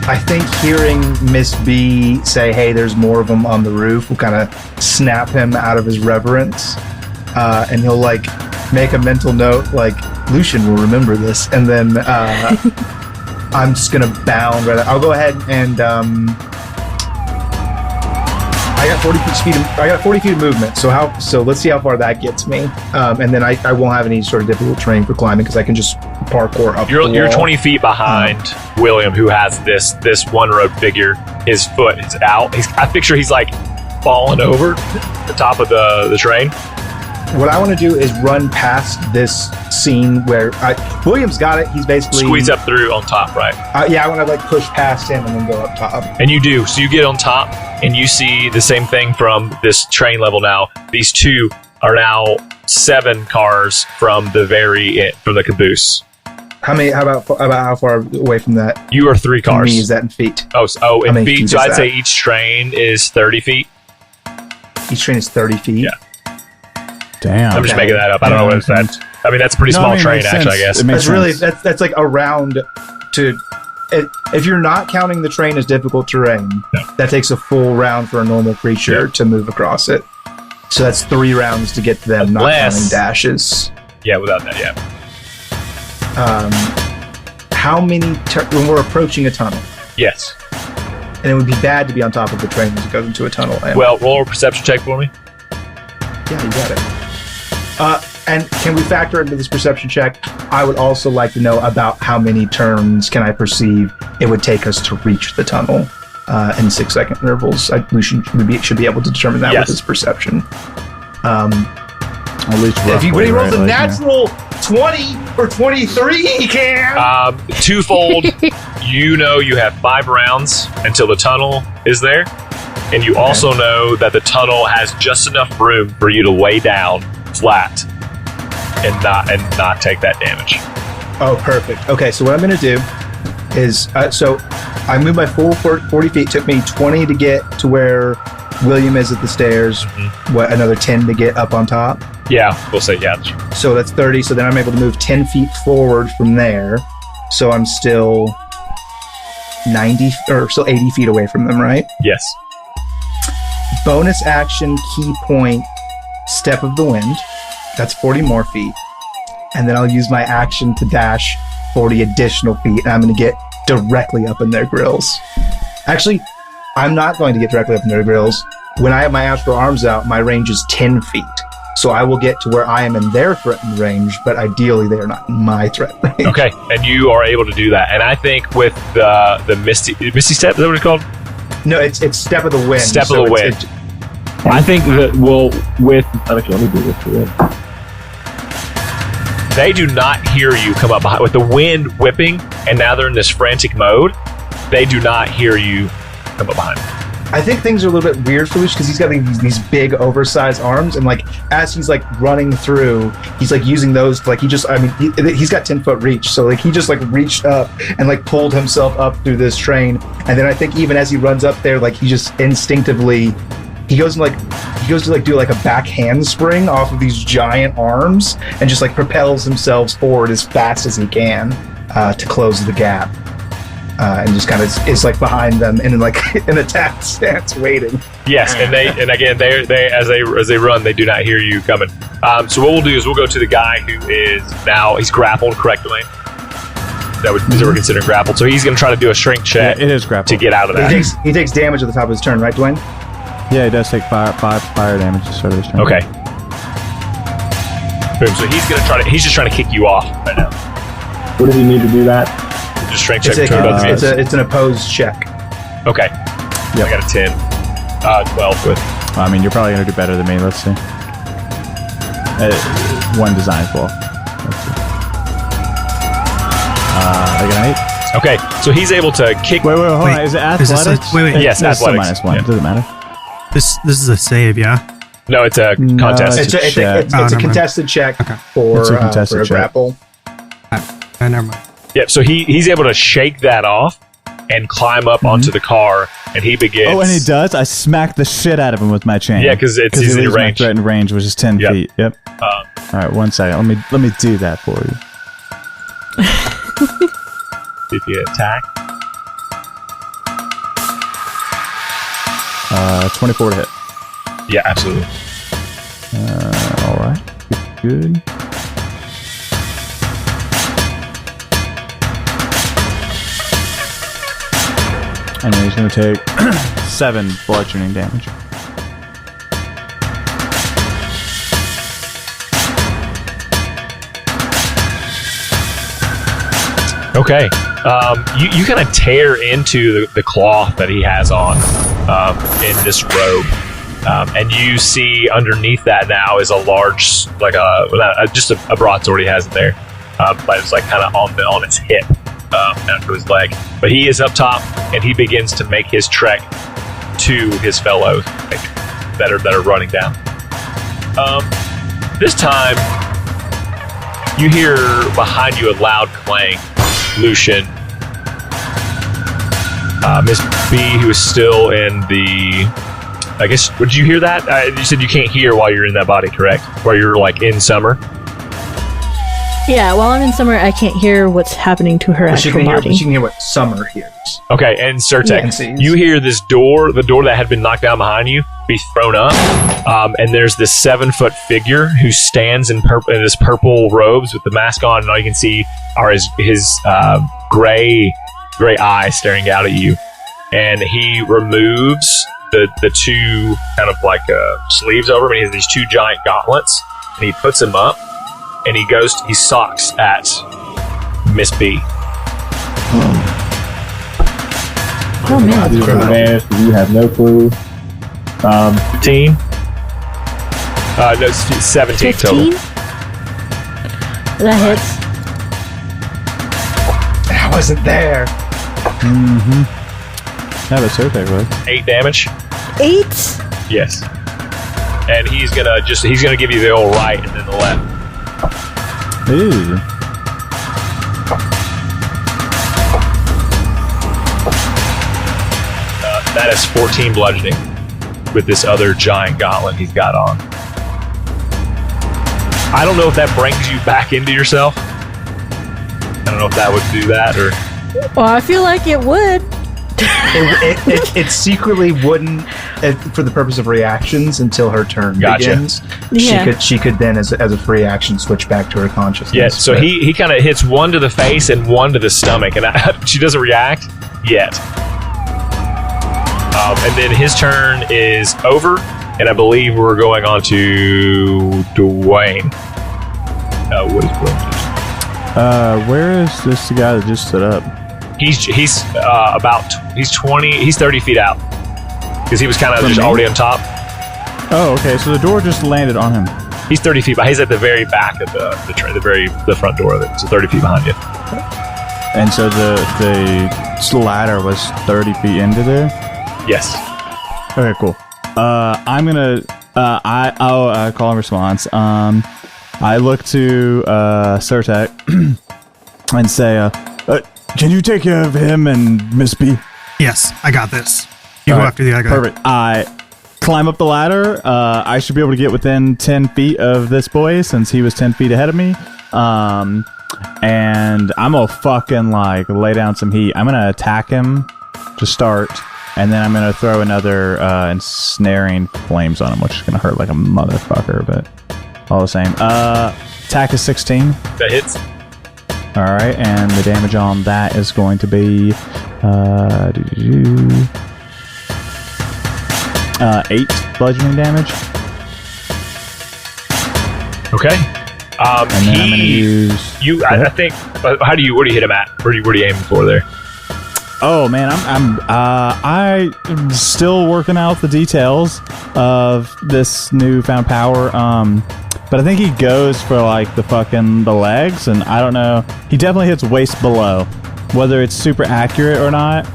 I think hearing Miss B say, "Hey, there's more of them on the roof," will kind of snap him out of his reverence, and he'll like make a mental note, like Lucian will remember this, and then I'm just gonna bound. I'll go ahead and I got 40 feet speed. I got 40 feet of movement. So let's see how far that gets me, and then I won't have any sort of difficult terrain for climbing because I can just parkour up. You're 20 feet behind William, who has this one road figure. His foot is out. I picture he's like falling over the top of the train. What I want to do is run past this scene where William's got it. He's basically squeeze up through on top, right? Yeah, I want to like push past him and then go up top. And you do. So you get on top and you see the same thing from this train level now. These two are now 7 cars from the caboose. How about how far away from that? You are 3 cars. Me, is that in feet? In feet. So I'd say each train is 30 feet. Each train is 30 feet? Yeah. Damn. I'm just making that up. I don't know what it's that. I mean, that's a pretty small train, actually, I guess. That's really, that's like a round to... If you're not counting the train as difficult terrain, that takes a full round for a normal creature to move across it. So that's 3 rounds to get to them, not counting dashes. Yeah, without that, yeah. How many... when we're approaching a tunnel? Yes. And it would be bad to be on top of the train as it goes into a tunnel. Well, roll a perception check for me. Yeah, you got it. And can we factor into this perception check? I would also like to know about how many turns can I perceive it would take us to reach the tunnel in 6-second intervals. We should be able to determine that with this perception. At least if he rolls a natural 20 or 23, he can. Twofold. You know you have 5 rounds until the tunnel is there, and you also know that the tunnel has just enough room for you to lay down flat and not take that damage. Oh, perfect. Okay, so what I'm going to do is so I moved my full 40 feet. It took me 20 to get to where William is at the stairs. Mm-hmm. What, another 10 to get up on top? Yeah, we'll say yeah. So that's 30. So then I'm able to move 10 feet forward from there. So I'm still 80 feet away from them, right? Yes. Bonus action, key point, step of the wind. That's 40 more feet. And then I'll use my action to dash 40 additional feet. And I'm going to get directly up in their grills. Actually, I'm not going to get directly up in their grills. When I have my astral arms out, my range is 10 feet. So I will get to where I am in their threatened range, but ideally they are not in my threatened range. Okay, and you are able to do that. And I think with the Misty Step, is that what it's called? No, it's Step of the Wind. Step of the Wind. I think that actually, let me do this for you. They do not hear you come up behind. With the wind whipping, and now they're in this frantic mode, they do not hear you come up behind. I think things are a little bit weird for Lucian because he's got these big oversized arms, and like as he's like running through, he's like using those to, like he's got 10-foot reach, so like he just like reached up and like pulled himself up through this train, and then I think even as he runs up there, like he just instinctively he goes to do like a back handspring off of these giant arms and just like propels himself forward as fast as he can to close the gap. And just kind of is like behind them in like an attack stance, waiting. Yes, and they as they run, they do not hear you coming. So what we'll do is we'll go to the guy who is now he's grappled correctly. That we're considering grappled. So he's going to try to do a strength check. Yeah, it is grappled to get out of that. He takes damage at the top of his turn, right, Dwayne? Yeah, he does take five fire damage at the start of his turn. Okay. Boom. So he's just trying to kick you off right now. What does he need to do that? Just strength check. It's an opposed check. Okay. Yep. I got a 10. 12 with. I mean, you're probably going to do better than me. Let's see. One design flaw. Let's see. I got an 8. Okay, so he's able to kick. Wait, hold on. Is it athletics? Wait. Yes, athletics. -1. Yeah. Does it matter? This is a save, yeah? No, it's a contest. It's a contested check for a grapple. Never mind. Yep, so he's able to shake that off and climb up onto the car, and he begins. Oh, and he does? I smacked the shit out of him with my chain. Yeah, because it's easy range. My threatened range, which is 10 feet. Yep. All right, 1 second. Let me do that for you. If you attack. 24 to hit. Yeah, absolutely. All right. Good. And then he's going to take 7 bludgeoning damage. Okay. You kind of tear into the cloth that he has on in this robe. And you see underneath that now is a large, like just a broadsword he has in there. But it's like kind of on its hip, down to his leg. But he is up top, and he begins to make his trek to his fellows that are running down. This time, you hear behind you a loud clang. Lucian, Miss B, who is still in the. I guess, did you hear that? You said you can't hear while you're in that body, correct? While you're like in summer. Yeah, while I'm in summer, I can't hear what's happening to her actual body. She can hear what Summer hears. Okay, and Surtek, Yeah. you hear this door, the door that had been knocked down behind you, be thrown up, and there's this 7-foot figure who stands in this purple robes with the mask on, and all you can see are his gray eyes staring out at you, and he removes the two kind of like sleeves over him, and he has these 2 giant gauntlets, and he puts them up. And he socks at Miss B. Oh man. Disadvantage, you have no clue. 15? No, it's 17 total. 15? That hits. I wasn't there. Yeah, but Surtek was. 8 damage. 8? Yes. And he's gonna give you the old right and then the left. Ooh. That is 14 bludgeoning with this other giant gauntlet he's got on. I don't know if that brings you back into yourself. I don't know if that would do that or. Well, I feel like it would. It secretly wouldn't, for the purpose of reactions, until her turn begins. Yeah. She could then, as a free action, switch back to her consciousness. Yes, so he kind of hits one to the face and one to the stomach, and she doesn't react yet. And then his turn is over, and I believe we're going on to Dwayne. What is Dwayne? Where is this guy that just stood up? He's 30 feet out because he was kind of just already on top. Oh, okay. So the door just landed on him. He's 30 feet, but he's at the very back of the front door of it. So 30 feet behind you. And so the ladder was 30 feet into there. Yes. Okay, cool. I'm gonna. I'll call in response. I look to Surtek and say, "Can you take care of him and Miss B?" Yes, I got this. You All go right, after the other guy. Perfect. I climb up the ladder. I should be able to get within 10 feet of this boy since he was 10 feet ahead of me. And I'm gonna fucking lay down some heat. I'm gonna attack him to start, and then I'm gonna throw another ensnaring flames on him, which is gonna hurt like a motherfucker, but all the same. Attack is 16. That hits. All right, and the damage on that is going to be 8 bludgeoning damage. Okay. And then I'm gonna use. I think. Where do you hit him at? Where are you aiming for there? Oh man, I'm still working out the details of this newfound power. But I think he goes for the legs, and I don't know. He definitely hits waist below. Whether it's super accurate or not,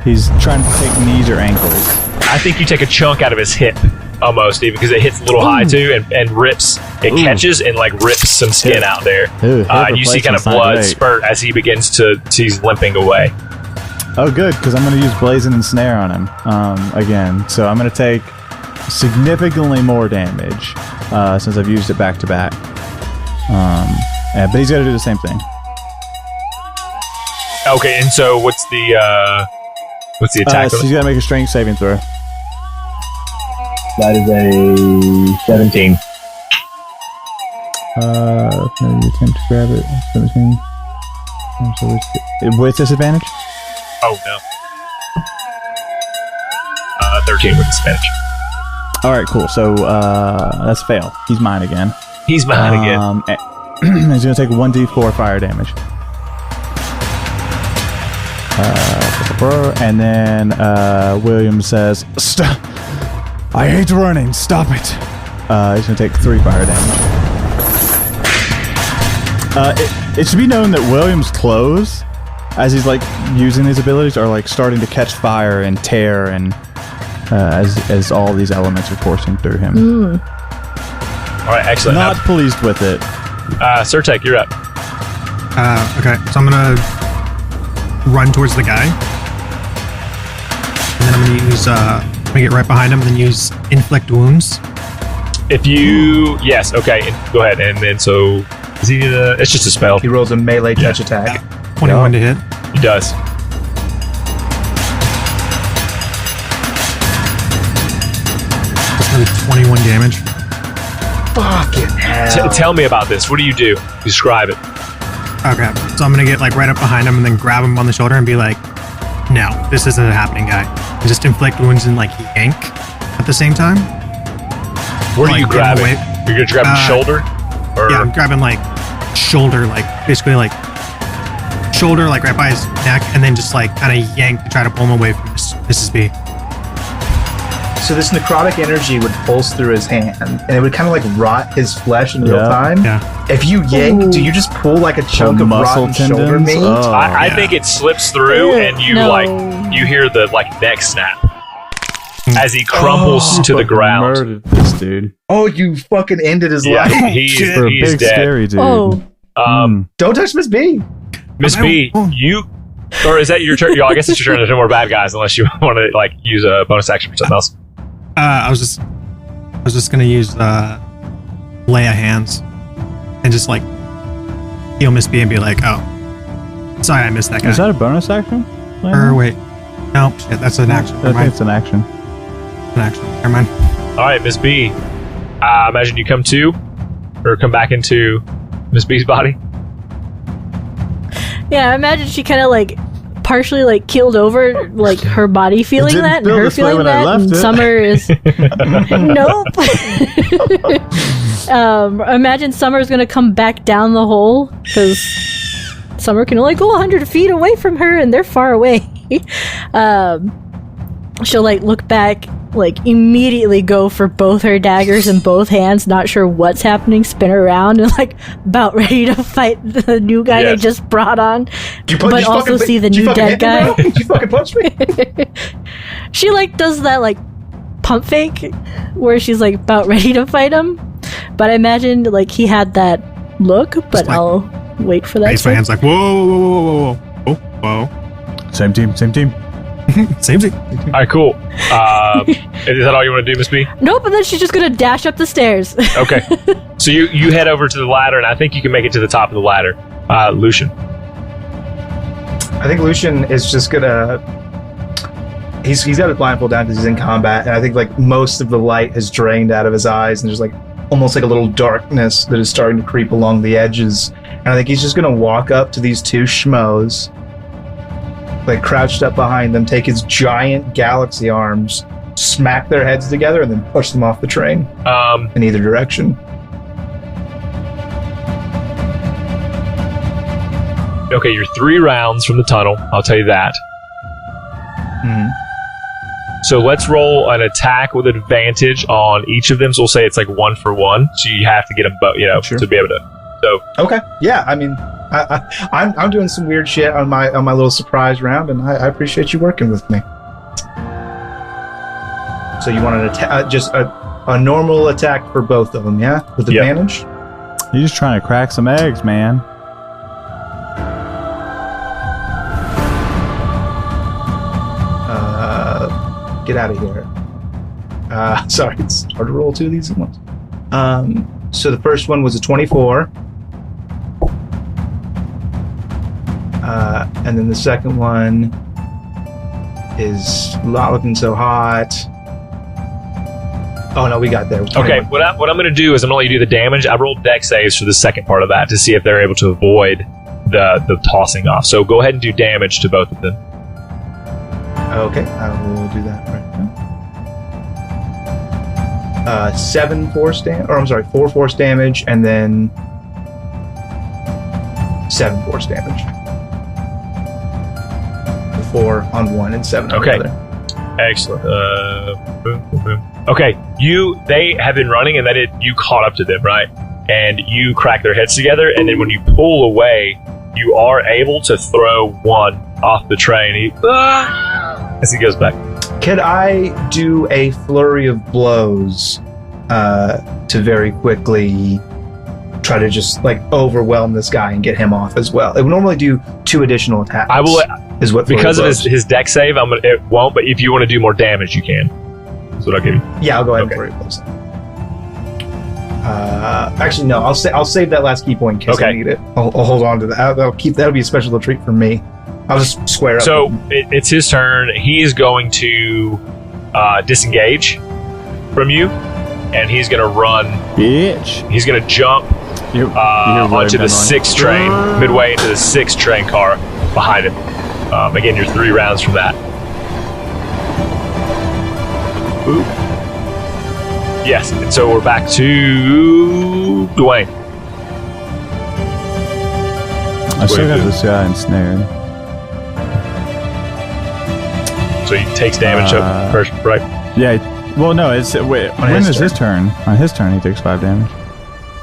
he's trying to take knees or ankles. I think you take a chunk out of his hip, almost, even because it hits a little high too, and rips. It catches and rips some skin out there. Ooh, and you see kind of blood spurt as he begins he's limping away. Oh, good, because I'm going to use Blazing and Snare on him again. So I'm going to take significantly more damage since I've used it back to back. But he's got to do the same thing. Okay, and so what's the attack? So he's got to make a strength saving throw. That is a 17. Maybe attempt to grab it. 17. With disadvantage? Oh, no. 13 with disadvantage. Alright, cool. So, that's a fail. He's mine again. He's mine again. He's going to take 1d4 fire damage. And then William says, "Stop! I hate running. Stop it." He's going to take 3 fire damage. It should be known that William's clothes, as he's like using these abilities, are like starting to catch fire and tear, and as all these elements are coursing through him. All right, excellent. Not pleased with it. Surtek, you're up. Okay, so I'm gonna run towards the guy, and then I'm gonna use I'm gonna get right behind him and then use inflict wounds. If you yes, okay, go ahead. And then so is he? It's just a spell. He rolls a melee touch attack. 21 to hit. He does. That's another 21 damage. Fucking hell. Tell me about this. What do you do? Describe it. Okay, so I'm gonna get like right up behind him and then grab him on the shoulder and be like, "No, this isn't happening, guy." And just inflict wounds and like yank at the same time. Where do Like, you grab get him it? away. You're gonna grab his shoulder? Or Yeah, I'm grabbing like shoulder, like basically like shoulder, like right by his neck, and then just like kind of yank to try to pull him away from Mrs. B. So this necrotic energy would pulse through his hand, and it would kind of like rot his flesh in real time. Yeah. If you yank, do you just pull like a chunk of muscle rotten shoulder tendons? meat? Oh. I yeah. think it slips through, and you No. you hear the neck snap as he crumples to the ground. Murdered this dude. Oh, you fucking ended his Yeah, life. he's For a he's big, dead. scary dude. Oh, Don't touch Miss B. Miss B, you or is that your turn? I guess it's your turn. There's no more bad guys unless you want to like use a bonus action for something else. I was just gonna use lay of hands and just like heal Miss B and be like, "Oh, sorry, I missed that guy." Is that a bonus action? Or wait, no, shit, that's an action. I Never think mind. it's an action. An action. Never mind. All right, Miss B. Imagine you come back into Miss B's body. yeah. I imagine she kind of like partially like keeled over, like her body feeling didn't that, and feel her this way feeling when I that, left and it. Summer is nope. Imagine Summer's gonna come back down the hole because Summer can only go 100 feet away from her, and they're far away. She'll like look back, like immediately go for both her daggers in both hands, not sure what's happening, spin around and like about ready to fight the new guy they Yes. just brought on, Did but you also fucking- see the did you new fucking dead hit me, guy. bro? Did you fucking punch me? She like does that like pump fake where she's like about ready to fight him, but I imagined like he had that look, but like- I'll wait for that. Raise my hands like, whoa, whoa, whoa, whoa, whoa, whoa, Same team. whoa. Same thing. All right, cool. Is that all you want to do, Miss B? Nope, and then she's just gonna dash up the stairs. Okay. So you head over to the ladder, and I think you can make it to the top of the ladder. Lucian. I think Lucian is just gonna. He's got his blindfold down because he's in combat, and I think like most of the light has drained out of his eyes, and there's like almost like a little darkness that is starting to creep along the edges. And I think he's just gonna walk up to these two schmoes, like crouched up behind them, take his giant galaxy arms, smack their heads together, and then push them off the train in either direction. Okay, you're 3 rounds from the tunnel. I'll tell you that. So let's roll an attack with advantage on each of them. So we'll say it's like 1 for 1. So you have to get them both, Sure. to be able to. So Okay, yeah. I mean, I'm doing some weird shit on my little surprise round, and I appreciate you working with me. So you want an attack, just a normal attack for both of them, yeah, with Yep. advantage. You're just trying to crack some eggs, man. Get out of here. Sorry, it's hard to roll 2 of these at once. So the first one was a 24. And then the second one is not looking so hot. Oh no, we got there. Okay, what I'm going to do is I'm going to let you do the damage. I rolled dex saves for the second part of that to see if they're able to avoid the tossing off. So go ahead and do damage to both of them. Okay, I will do that right now. 7 force damage, or I'm sorry, 4 force damage, and then 7 force damage. 4 on one and 7 on the other. Excellent. Boom, boom, boom. Okay, they have been running, and you caught up to them, right? And you crack their heads together, and then when you pull away, you are able to throw one off the train. As he goes back. Could I do a flurry of blows to very quickly try to just like overwhelm this guy and get him off as well? It would normally do 2 additional attacks. I will. Is what because of his deck save, it won't. But if you want to do more damage, you can. That's what I'll give you. Yeah, I'll go ahead and flurry of blows. Actually, no. I'll save that last key point in case I need it. I'll hold on to that. That'll be a special treat for me. I'll just square up. So it's his turn. He is going to disengage from you, and he's going to run. Bitch. He's going to jump onto the 6th train, midway into the 6th train car behind him. Again, you're 3 rounds from that. Ooh. Yes, and so we're back to Dwayne. I still got this guy ensnared. So he takes damage first, right? Yeah. Well, no. When is his turn? On his turn, he takes 5 damage.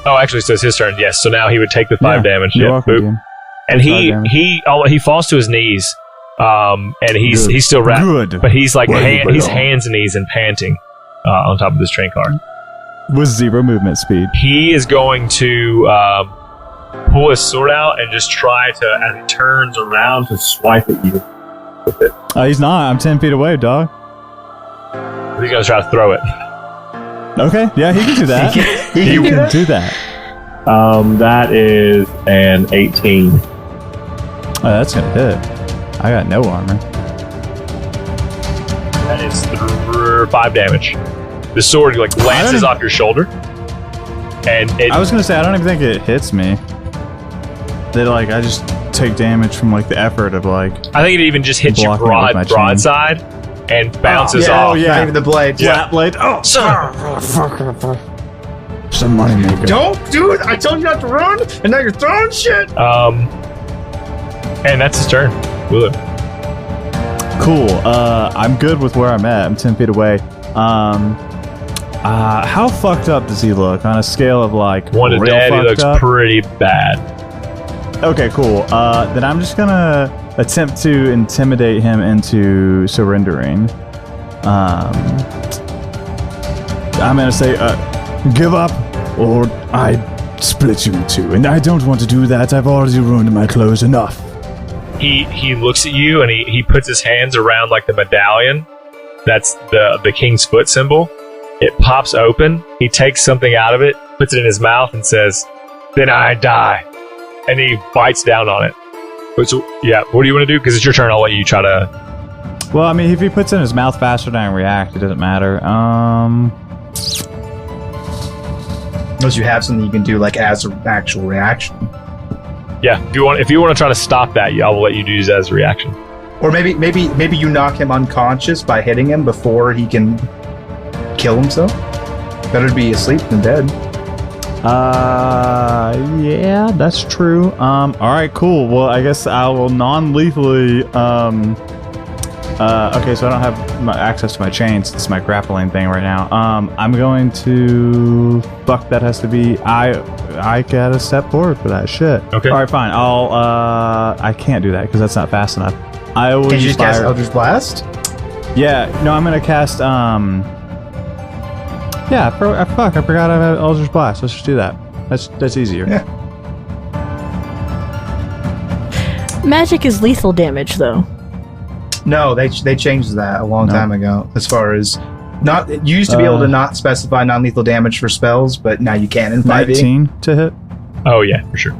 Oh, actually, so it's his turn. Yes. So now he would take the 5 damage. You're welcome, again. And he falls to his knees, and he's still wrapped, but he's like he's hands and knees and panting on top of this train car with 0 movement speed. He is going to pull his sword out and just try to, as he turns around, to swipe at you with it. He's not. I'm 10 feet away, dog. He's gonna try to throw it. Okay, yeah, he can do that. he can do that. That is an 18. Oh, that's gonna hit. I got no armor. That is 5 damage. The sword lances off your shoulder, and I was gonna say I don't even think it hits me. I just take damage from the effort of I think it even just hits you broadside and bounces off. Oh yeah, not even the blade. Flat blade. Oh, some money maker. Don't do it! I told you not to run, and now you're throwing shit. And that's his turn. Wheeler. Cool. I'm good with where I'm at. I'm 10 feet away. How fucked up does he look on a scale of 1 to dead? He looks pretty bad. Okay, cool. Then I'm just gonna attempt to intimidate him into surrendering. I'm gonna say, give up, or I split you in 2. And I don't want to do that. I've already ruined my clothes enough. He looks at you and he puts his hands around the medallion. That's the king's foot symbol. It pops open. He takes something out of it, puts it in his mouth, and says, "Then I die." And he bites down on it. So, yeah, what do you want to do? Because it's your turn. I'll let you try to. Well, I mean, if he puts it in his mouth faster than I react, it doesn't matter. Unless you have something you can do as an actual reaction. Yeah, if you want to try to stop that, I will let you do this as a reaction. Or maybe you knock him unconscious by hitting him before he can kill himself. Better to be asleep than dead. Yeah, that's true. All right, cool. Well, I guess I will non-lethally. Okay, so I don't have access to my chains. It's my grappling thing right now. I'm going to. Fuck, that has to be. I gotta step forward for that shit. Okay. All right, fine. I can't do that because that's not fast enough. I will. Can you just cast Eldritch Blast? Yeah. No, I'm gonna cast. Yeah. Fuck, I forgot I have Eldritch Blast. Let's just do that. That's easier. Yeah. Magic is lethal damage, though. No, they changed that a long time ago. As far as you used to be able to not specify non-lethal damage for spells, but now you can in 5e. 19 to hit. Oh yeah, for sure.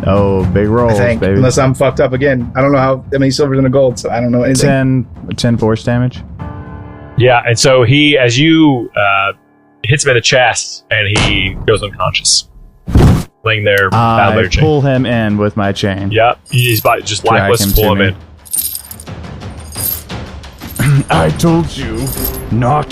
Oh, big rolls, I think, baby. unless I'm fucked up again. I don't know how many silvers and a gold, so I don't know anything. 10 force damage. Yeah, and so he, as you hits him in the chest, and he goes unconscious, laying there. I pull him in with my chain. Yep, he's just lifeless. Pull him in. I told you not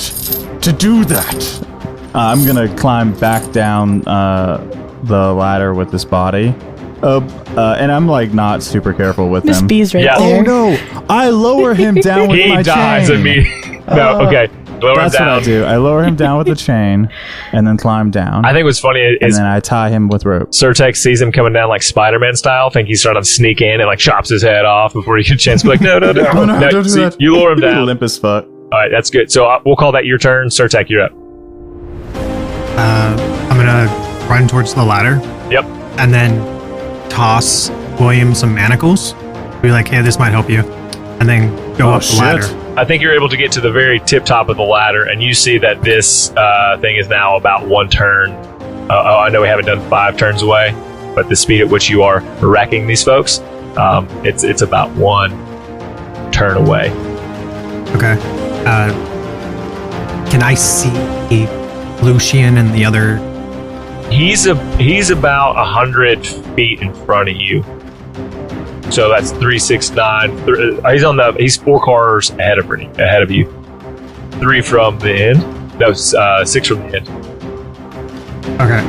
to do that. I'm gonna climb back down the ladder with this body. And I'm like not super careful with Miss him. B's right Yeah. there. Oh no! I lower him down with my He dies chain. immediately. No, okay. Lower That's him down. what I do. I lower him down with the chain, and then climb down. I think what's funny and is then I tie him with rope. Surtek sees him coming down like Spider-Man style. Think he's trying to sneak in and like chops his head off before he gets a chance to be like, no, Oh, no, don't do see, that. you lower him down. Limp as fuck. All right, that's good. So we'll call that your turn. Surtek, you're up. I'm gonna run towards the ladder Yep. and then toss William some manacles. Be like, hey, this might help you, and then go up the ladder. I think you're able to get to the very tip top of the ladder, and you see that this thing is now about one turn. I know we haven't done 5 turns away, but the speed at which you are wrecking these folks, it's about 1 turn away. Okay. Can I see Lucian and the other? He's about 100 feet in front of you. So that's 3, 6, 9. He's 4 cars ahead of you. 3 from the end. No, 6 from the end. Okay.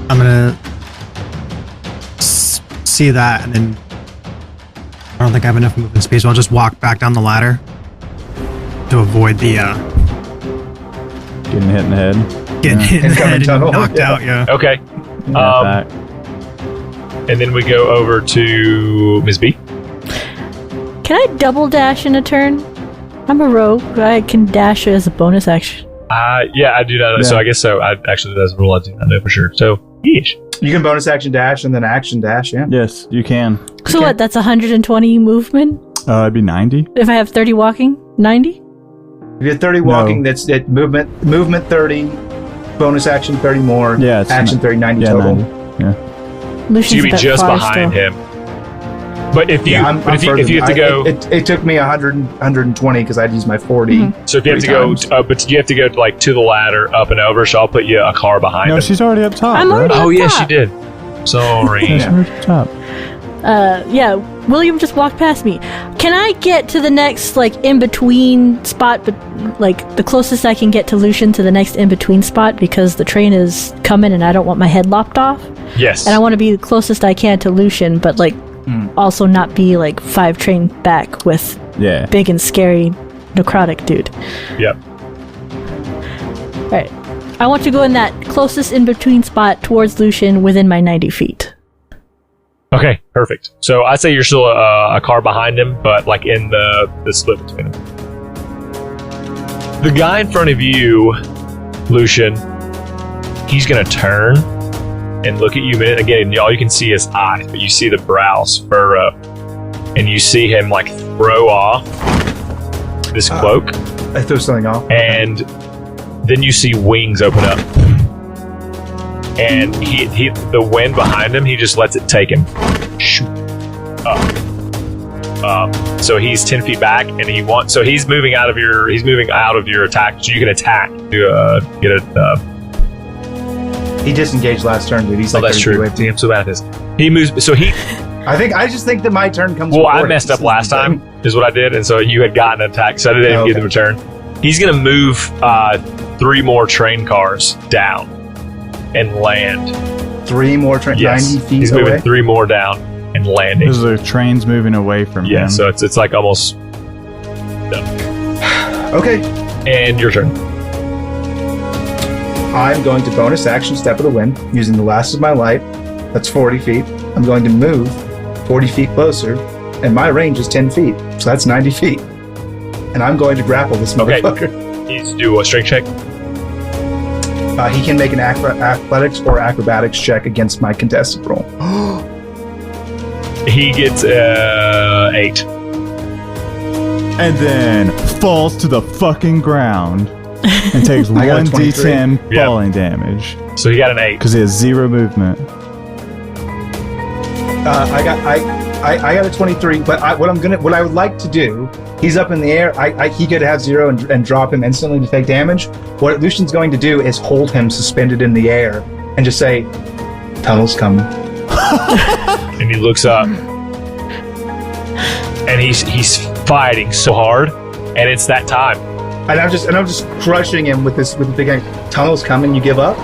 I'm gonna see that, and then I don't think I have enough movement speed, so I'll just walk back down the ladder to avoid the Getting hit in the head. getting hit in the Incoming head and tunnel. knocked out. Yeah. Okay. Back. And then we go over to Ms. B. Can I double dash in a turn? I'm a rogue. I can dash as a bonus action. Yeah, I do not know. So Yeah. I guess so. That's a rule I do not know for sure. So, yeesh. You can bonus action dash and then action dash, yeah. Yes, you can. So what? That's 120 movement. It'd be 90. If I have 30 walking, 90. If you have 30 walking, that's it. Movement 30, bonus action 30 more. Yeah, it's action 30, 90 Yeah, total. 90. Yeah. So Lucian's you'd a be bit just far behind still. him. But if you, Yeah, I'm if you further- have to go, it took me 120 because I'd used my 40. Mhm. so if you have to 3 go, times. but you have to go like to the ladder up and over. So I'll put you a car behind No, him. she's already up top. I'm right? already- Oh up yes, she top. did. Sorry. Yeah, she's already up top. Yeah, William just walked past me. Can I get to the next, like, in-between spot, but, like, the closest I can get to Lucian to the next in-between spot because the train is coming and I don't want my head lopped off? Yes. And I want to be the closest I can to Lucian, but, like, also not be, like, 5 train back with Yeah. big and scary necrotic dude. Yep. Right. I want to go in that closest in-between spot towards Lucian within my 90 feet. Okay, perfect. So I'd say you're still a car behind him, but like in the split between them. The guy in front of you, Lucian, he's gonna turn and look at you. And again, all you can see is eyes, but you see the brows furrow, and you see him like throw off this cloak, I threw something off. and then you see wings open up. And he the wind behind him, he just lets it take him. Shoot. Up. So he's 10 feet back, and he's moving out of your attack, so you can attack to get a. He disengaged last turn, dude. He's Oh, like that's 30 feet true. away. See, I'm so bad at this. He moves. So he. I just think that my turn comes Well, before I it. messed This up is last the thing. time. Is what I did, and so you had gotten an attack, so I didn't Oh, give okay. him a turn. He's gonna move 3 more train cars down and land. 3 more train, Yes, 90 feet he's away. moving 3 more down and landing. There's the trains moving away from Yeah, him. so it's like almost. Okay. And your turn. I'm going to bonus action Step of the Wind using the last of my light. That's 40 feet. I'm going to move 40 feet closer, and my range is 10 feet, so that's 90 feet. And I'm going to grapple this Okay. motherfucker. He needs to do a strength check. He can make an athletics or acrobatics check against my contested roll. He gets 8. And then falls to the fucking ground and takes I got a 1d10 Yeah. falling damage So he got an 8. because he has 0 movement. I got a 23, but what I would like to do, he's up in the air. He could have 0 and drop him instantly to take damage. What Lucian's going to do is hold him suspended in the air and just say, "Tunnel's coming." And he looks up, and he's fighting so hard, and it's that time. And I'm just crushing him with the big guy. "Tunnel's coming. You give up?"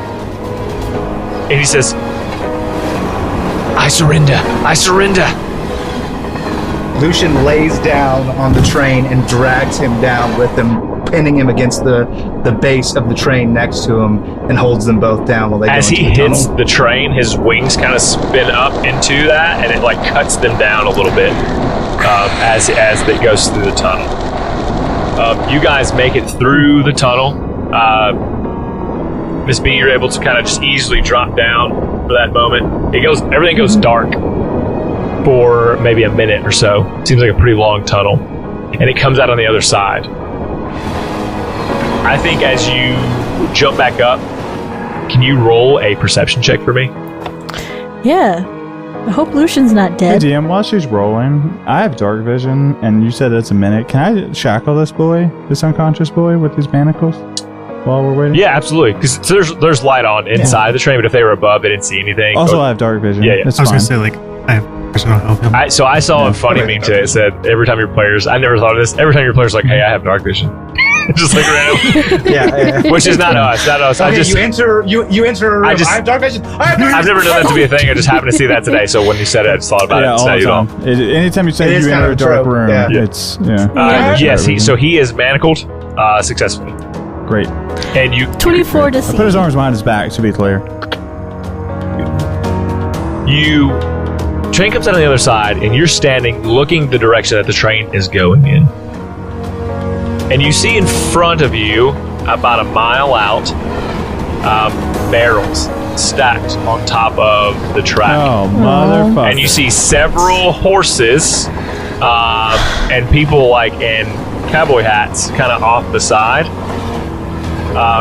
And he says, "I surrender. I surrender." Lucian lays down on the train and drags him down with him, pinning him against the base of the train next to him, and holds them both down while they As go he into the hits tunnel. the train, his wings kind of spin up into that, and it like cuts them down a little bit as it goes through the tunnel. You guys make it through the tunnel. Miss B, you're able to kind of just easily drop down for that moment. Everything goes dark for maybe a minute or so. Seems like a pretty long tunnel, and it comes out on the other side. I think as you jump back up, can you roll a perception check for me? Yeah. I hope Lucian's not Hey dead. DM, while she's rolling, I have dark vision, and you said it's a minute. Can I shackle this unconscious boy with these manacles while we're waiting? Yeah, absolutely. Because there's light on inside the train, but if they were above, they didn't see anything. Also, I have dark vision. Yeah. It's I was fine. gonna say, like, I have personal help him. I saw a funny meme today. It said every time your players, I never thought of this. Every time your players like, "Hey, I have dark vision," just like random, Yeah. which is not us. Not us. Okay, you enter. I have dark vision. I've never known that to be a thing. I just happened to see that today. So when you said it, I just thought about Yeah, it. all the time. Anytime you It say is you kind enter of a dark trope, room, yeah. it's Yes, he is manacled successfully, great. and you 24 to I see. put his arms behind his back, to be clear. train comes out on the other side, and you're standing looking the direction that the train is going in. And you see in front of you, about a mile out, barrels stacked on top of the track. Oh, motherfucker. And you see several horses and people like in cowboy hats kind of off the side.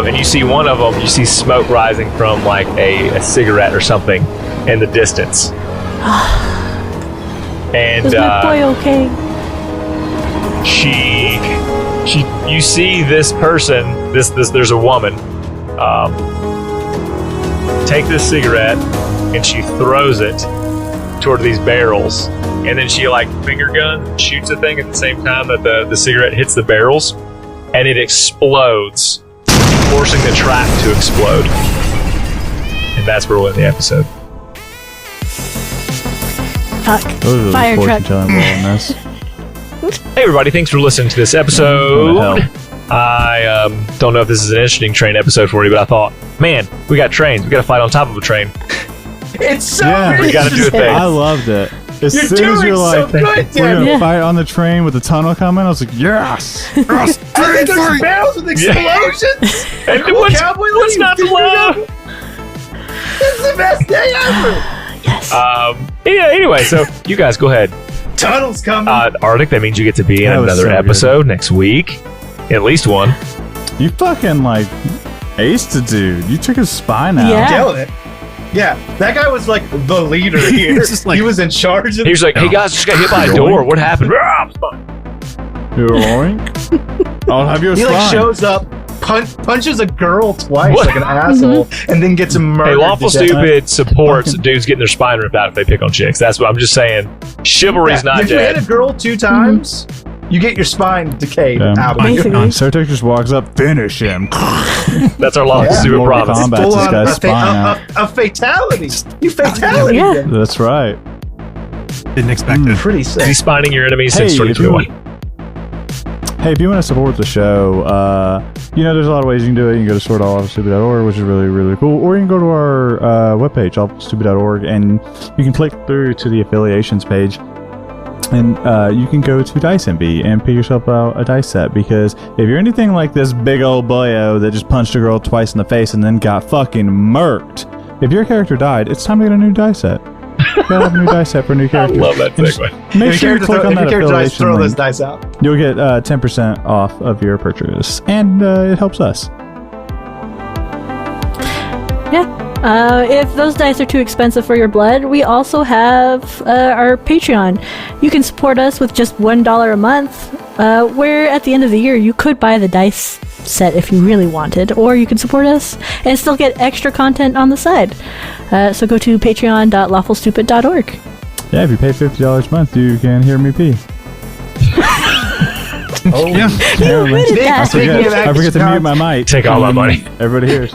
And you see one of them, you see smoke rising from like a cigarette or something in the distance. And Is my boy okay? you see this person, there's a woman, take this cigarette and she throws it toward these barrels, and then she like finger guns, shoots the thing at the same time that the cigarette hits the barrels, and it explodes, forcing the track to explode. And that's where we'll end the episode. Fuck. Those are Fire the truck. fortune-telling role in this. Hey everybody, thanks for listening to this episode. I don't know if this is an interesting train episode for you, but I thought, man, we got trains. We got to fight on top of a train. It's so Yeah. We got to do a thing. I loved it. As You're soon as doing you're so like, good, we're Dan. going to Yeah. fight on the train with the tunnel coming, I was like, yes! Yes! I mean, there's barrels with explosions. And Cool what's cowboy not to ladies. love? It's the best day ever. Yes. Yeah, anyway, so you guys go ahead. Tunnel's coming. Arctic, that means you get to be in That was another so good. episode next week. At least one. You fucking, like, aced the dude. You took his spine out. Yeah. Killing it. Yeah, that guy was like the leader here. Just like- he was in charge of He was like, hey guys, just got hit by a door. What happened? Yoink. I'll have your He spine. like shows up, punches a girl twice What? like an asshole, and then gets him murdered. Hey, Lawful to death. Stupid supports dudes getting their spine ripped out if they pick on chicks. That's what I'm just saying. Chivalry's not if you hit dead. a girl 2 times, you get your spine decayed Yeah. out of you. Basically. Sartek just walks up, finish him. That's our Lawful Yeah. Stupid Mortal promise. Kombat. Full This on guy's a, spine out. a fatality. You fatality. Yeah. him. That's right. Didn't expect it. Pretty Is sick. he spining your enemies Hey, since if 2021? Hey, if you want to support the show, there's a lot of ways you can do it. You can go to sword.lawfulstupid.org, which is really, really cool. Or you can go to our webpage, lawfulstupid.org, and you can click through to the affiliations page. And you can go to Dice Envy and pick yourself out a dice set, because if you're anything like this big old boyo that just punched a girl twice in the face and then got fucking murked, if your character died, it's time to get a new dice set. You gotta have a new dice set for a new I character. love that And just segue. Make If sure your you click character on that dies, affiliation throw those link. dice out. You'll get 10% off of your purchase, and it helps us. Yeah. If those dice are too expensive for your blood, we also have our Patreon. You can support us with just $1 a month, where at the end of the year you could buy the dice set if you really wanted, or you could support us and still get extra content on the side. So go to patreon.lawfulstupid.org. Yeah, if you pay $50 a month, you can hear me pee. Oh, Yeah. I forget to mute my mic. Take all my money. Everybody hears.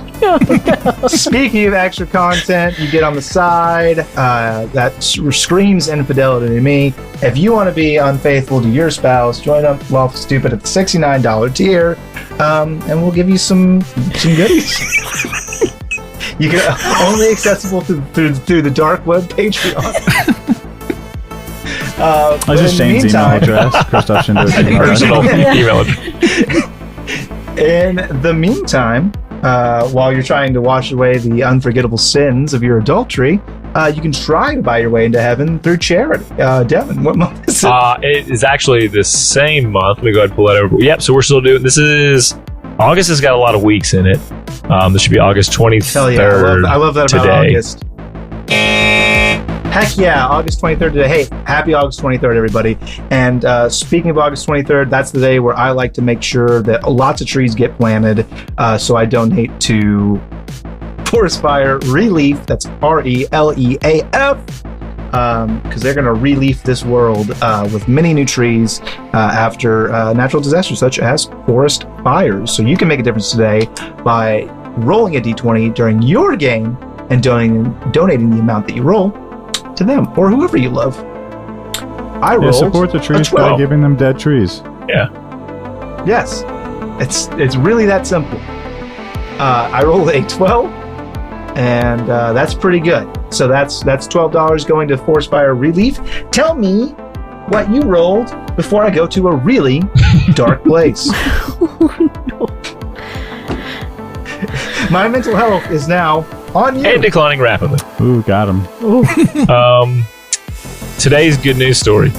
Speaking of extra content you get on the side, that screams infidelity to me. If you want to be unfaithful to your spouse, join up Lawful Stupid at the $69 tier, and we'll give you some goodies. You can only accessible through the dark web Patreon. I just Shane's email address. Christoph Personal email address. In the meantime, while you're trying to wash away the unforgettable sins of your adultery, you can try to buy your way into heaven through charity. Devin, what month is it? It is actually the same month. Let me go ahead and pull that over. Yep, so we're still doing this. Is August has got a lot of weeks in it. This should be August 23rd. Hell yeah, I love that about today. August. Heck yeah, August 23rd today. Hey, happy August 23rd, everybody. And speaking of August 23rd, that's the day where I like to make sure that lots of trees get planted. So I donate to Forest Fire Relief. That's RELEAF. Because they're going to relief this world with many new trees after natural disasters such as forest fires. So you can make a difference today by rolling a d20 during your game and donating the amount that you roll to them or whoever you love. I rolled support the trees by giving them dead trees. Yeah. Yes, it's really that simple. I rolled a 12, and that's pretty good. So that's $12 going to Forest Fire Relief. Tell me what you rolled before I go to a really dark place. My mental health is now on you. And declining rapidly. Ooh, got him. Today's good news story.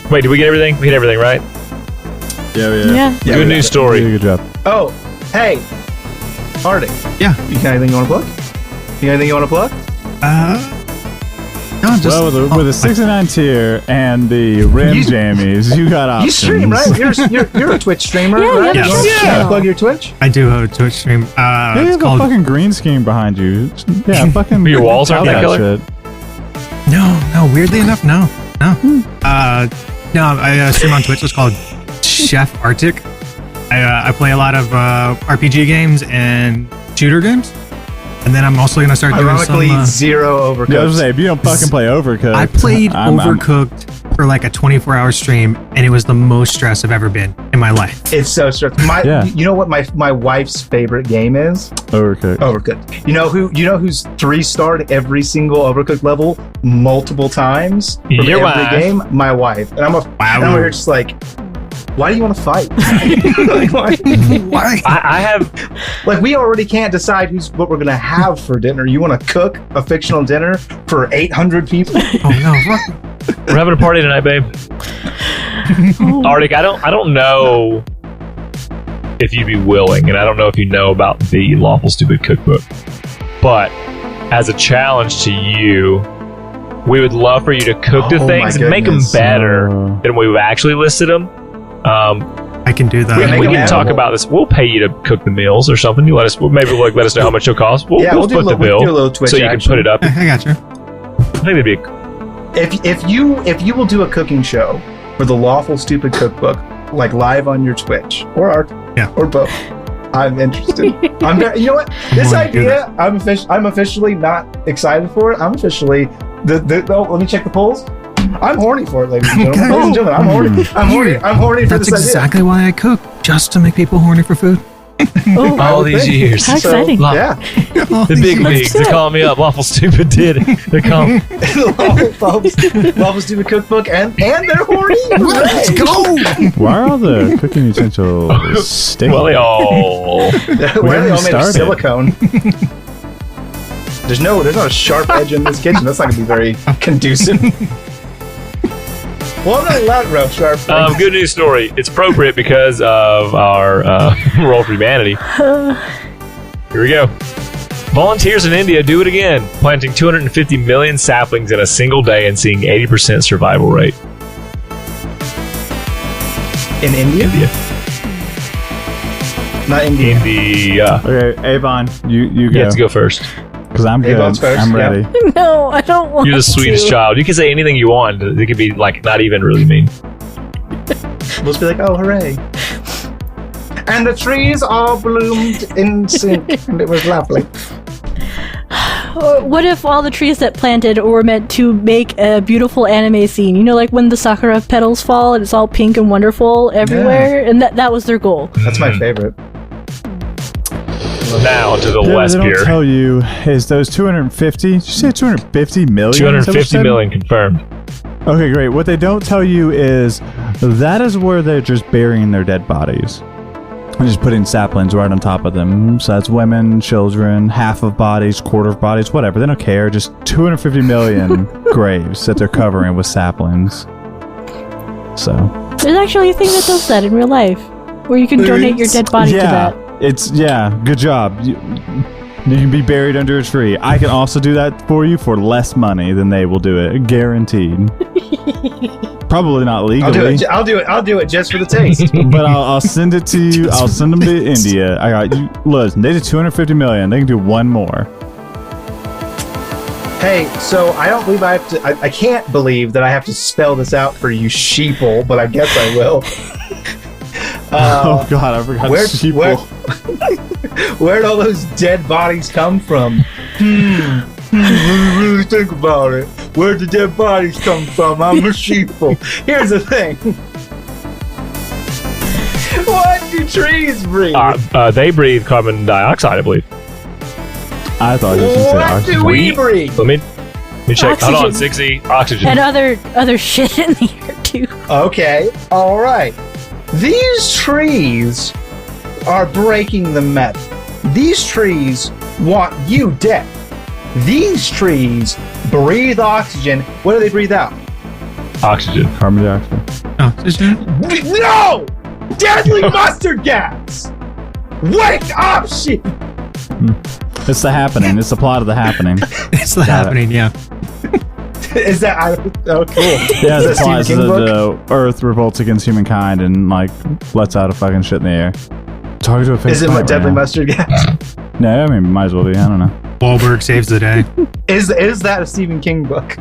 Wait, did we get everything? We hit everything, right? Yeah. Good news story. Good job. Oh, hey, Arctic. Yeah. You got anything you want to plug? You got anything you want to plug? No, just Well, with a 69 tier and the rim jammies, you got options. You stream, right? You're a Twitch streamer, right? Yeah, You wanna yeah. plug your Twitch? I do have a Twitch stream. Yeah, you It's have a called fucking green screen behind you. Yeah, fucking. Your walls aren't that all color? shit. No. Weirdly enough, no. I stream on Twitch. It's called Chef Arctic. I play a lot of RPG games and shooter games, and then I'm also gonna start doing Ironically, some. zero Overcooked. Yeah, I was gonna say, if you don't fucking play Overcooked. I played I'm- Overcooked for like a 24-hour stream, and it was the most stress I've ever been in my life. It's so stressful. Yeah. You know what my wife's favorite game is? Overcooked. Overcooked. You know who's 3-starred every single Overcooked level multiple times from Your every wife. game? My wife. And I'm over here just like, why do you want to fight? Like, why? Why? I have. Like, we already can't decide what we're gonna have for dinner. You want to cook a fictional dinner for 800 people? Oh no! We're having a party tonight, babe. Arctic, I don't know if you'd be willing, and I don't know if you know about the Lawful Stupid Cookbook, but as a challenge to you, we would love for you to cook the Oh, things my and make them goodness. better than we've actually listed them. I can do that. We make can them talk edible. about this. We'll pay you to cook the meals or something. You let us know how much it'll cost. We'll Yeah, we'll do split the a little- bill we'll do a little Twitch so you action. can put it up. I got you. I think it'd be If you will do a cooking show for the Lawful Stupid Cookbook, like live on your Twitch or both, I'm interested. You know what? This I wanna do idea, I'm officially not excited for it. I'm officially let me check the polls. I'm horny for it, ladies and gentlemen. Okay. Ladies and gentlemen, I'm horny. I'm horny for That's this exactly why I cook, just to make people horny for food. Oh, all these years. How exciting. idea. Yeah. The big leagues. They're calling me up. Lawful Stupid did it. They're calling. Lawful Stupid Cookbook and they're horny. Let's Hooray. go! Why are all the cooking utensils sticky? Well, they all. Why are they all made of started. silicone? There's not a sharp edge in this kitchen. That's not gonna be very conducive. Well, I'm not allowed to roast sharp things. Good news story. It's appropriate because of our Roll for Humanity. Here we go. Volunteers in India do it again, planting 250 million saplings in a single day and seeing 80% survival rate. In India? Not India. India. Okay, Avon, you go. You have to go first. Because I'm good. Avon's first, I'm ready. No, I don't want to. You're the sweetest child. You can say anything you want. It could be like not even really mean. We'll just be like, oh, hooray. And the trees all bloomed in sync, and it was lovely. Or what if all the trees that planted were meant to make a beautiful anime scene? You know, like when the sakura petals fall and it's all pink and wonderful everywhere? And that was their goal. That's my favorite. Now to the Yeah, West they don't here. tell you is those 250. Did you say 250 million? 250 million confirmed. Okay, great. What they don't tell you is that is where they're just burying their dead bodies. They're just putting saplings right on top of them. So that's women, children, half of bodies, quarter of bodies, whatever. They don't care. Just 250 million graves that they're covering with saplings. So There's actually a thing that does that in real life, where you can donate your dead body to that. Good job. You can be buried under a tree. I can also do that for you for less money than they will do it. Guaranteed. Probably not legally. I'll do it just for the taste. But I'll send it to you. I'll send them to India. I got you. Listen, they did 250 million. They can do one more. Hey, so I don't believe I have to. I can't believe that I have to spell this out for you sheeple, but I guess I will. Oh God, I forgot. Where'd all those dead bodies come from? Really think about it. Where'd the dead bodies come from? I'm a sheeple. Here's the thing. What do trees breathe? They breathe carbon dioxide, I believe. I thought you were going to say What oxygen. do we breathe? Let me check. Hold on, Oxygen. 60. Oxygen. And other shit in the air, too. Okay, all right. These trees are breaking the metal. These trees want you dead. These trees breathe oxygen. What do they breathe out? Oxygen. Carbon dioxide. Oxygen? No! Deadly mustard gas! Wake up, sheep! It's the happening. It's the plot of the happening. It's the happening, yeah. Is that... oh, cool. Yeah, Is the that plot Stephen is King book? the Earth revolts against humankind and like lets out a fucking shit in the air. Talking to a face Is it plant what deadly right now. mustard gas? No, I mean, might as well be. I don't know. Wahlberg saves the day. Is that a Stephen King book?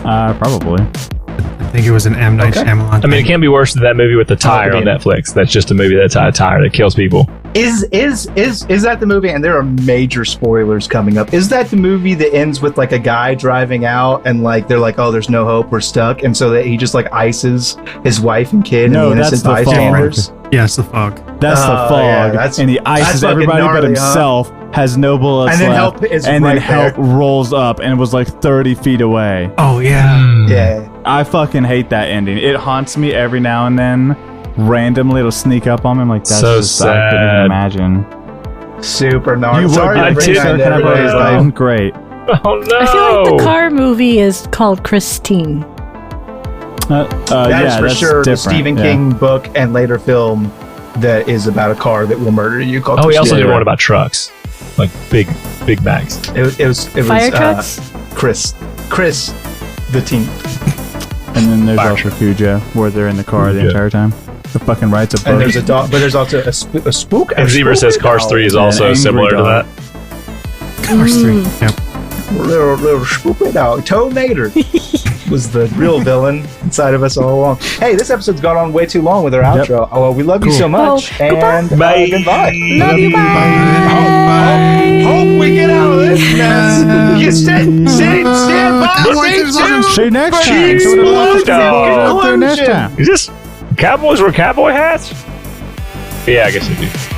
Probably. I think it was an M. Night Okay. Shyamalan. I mean, it can't be worse than that movie with the tire on yeah. Netflix. That's just a movie that's a tire that kills people. Is that the movie? And there are major spoilers coming up. Is that the movie that ends with like a guy driving out and like they're like, oh, there's no hope, we're stuck, and so that he just like ices his wife and kid No, and the that's innocent the Fog. bystanders? Yeah, it's the fog. That's the Oh, fog, yeah, that's- and he that's ices fucking everybody but gnarly, huh? himself. Has no bullets And then left, help is and then right help there. rolls up and was like 30 feet away. Oh, yeah. Yeah. I fucking hate that ending. It haunts me every now and then. Randomly, it'll sneak up on me. I'm like, that's So just I couldn't even sad. imagine. Super gnarly. You would Sorry be to I bring did. that so into can I borrow everybody's your life. phone? Great. Oh no! I feel like the car movie is called Christine. That is yeah, for that's sure the different, Stephen yeah. King book and later film that is about a car that will murder you. Called Oh, he also Christine. did one about trucks, like Big Macs. It was Fire trucks? Chris the teen. And then there's Fire also Cujo, where they're in the car the Cujo. entire time. The fucking writes a book. And there's a dog, but there's also a spook. And Zebra says Cars 3 is also angry similar to dog. that. Cars 3. Yep. little spooky dog. Toenator was the real villain inside of us all along. Hey, this episode's gone on way too long with our outro. Oh, we love you so much. Oh, and Bye. goodbye. Love you, bye. Hope we get out of this mess. You stand by. Stay tuned. See you next time. Jeez, See what it looks dog. like. Up there next time. Is this Cowboys wear cowboy hats? Yeah, I guess they do.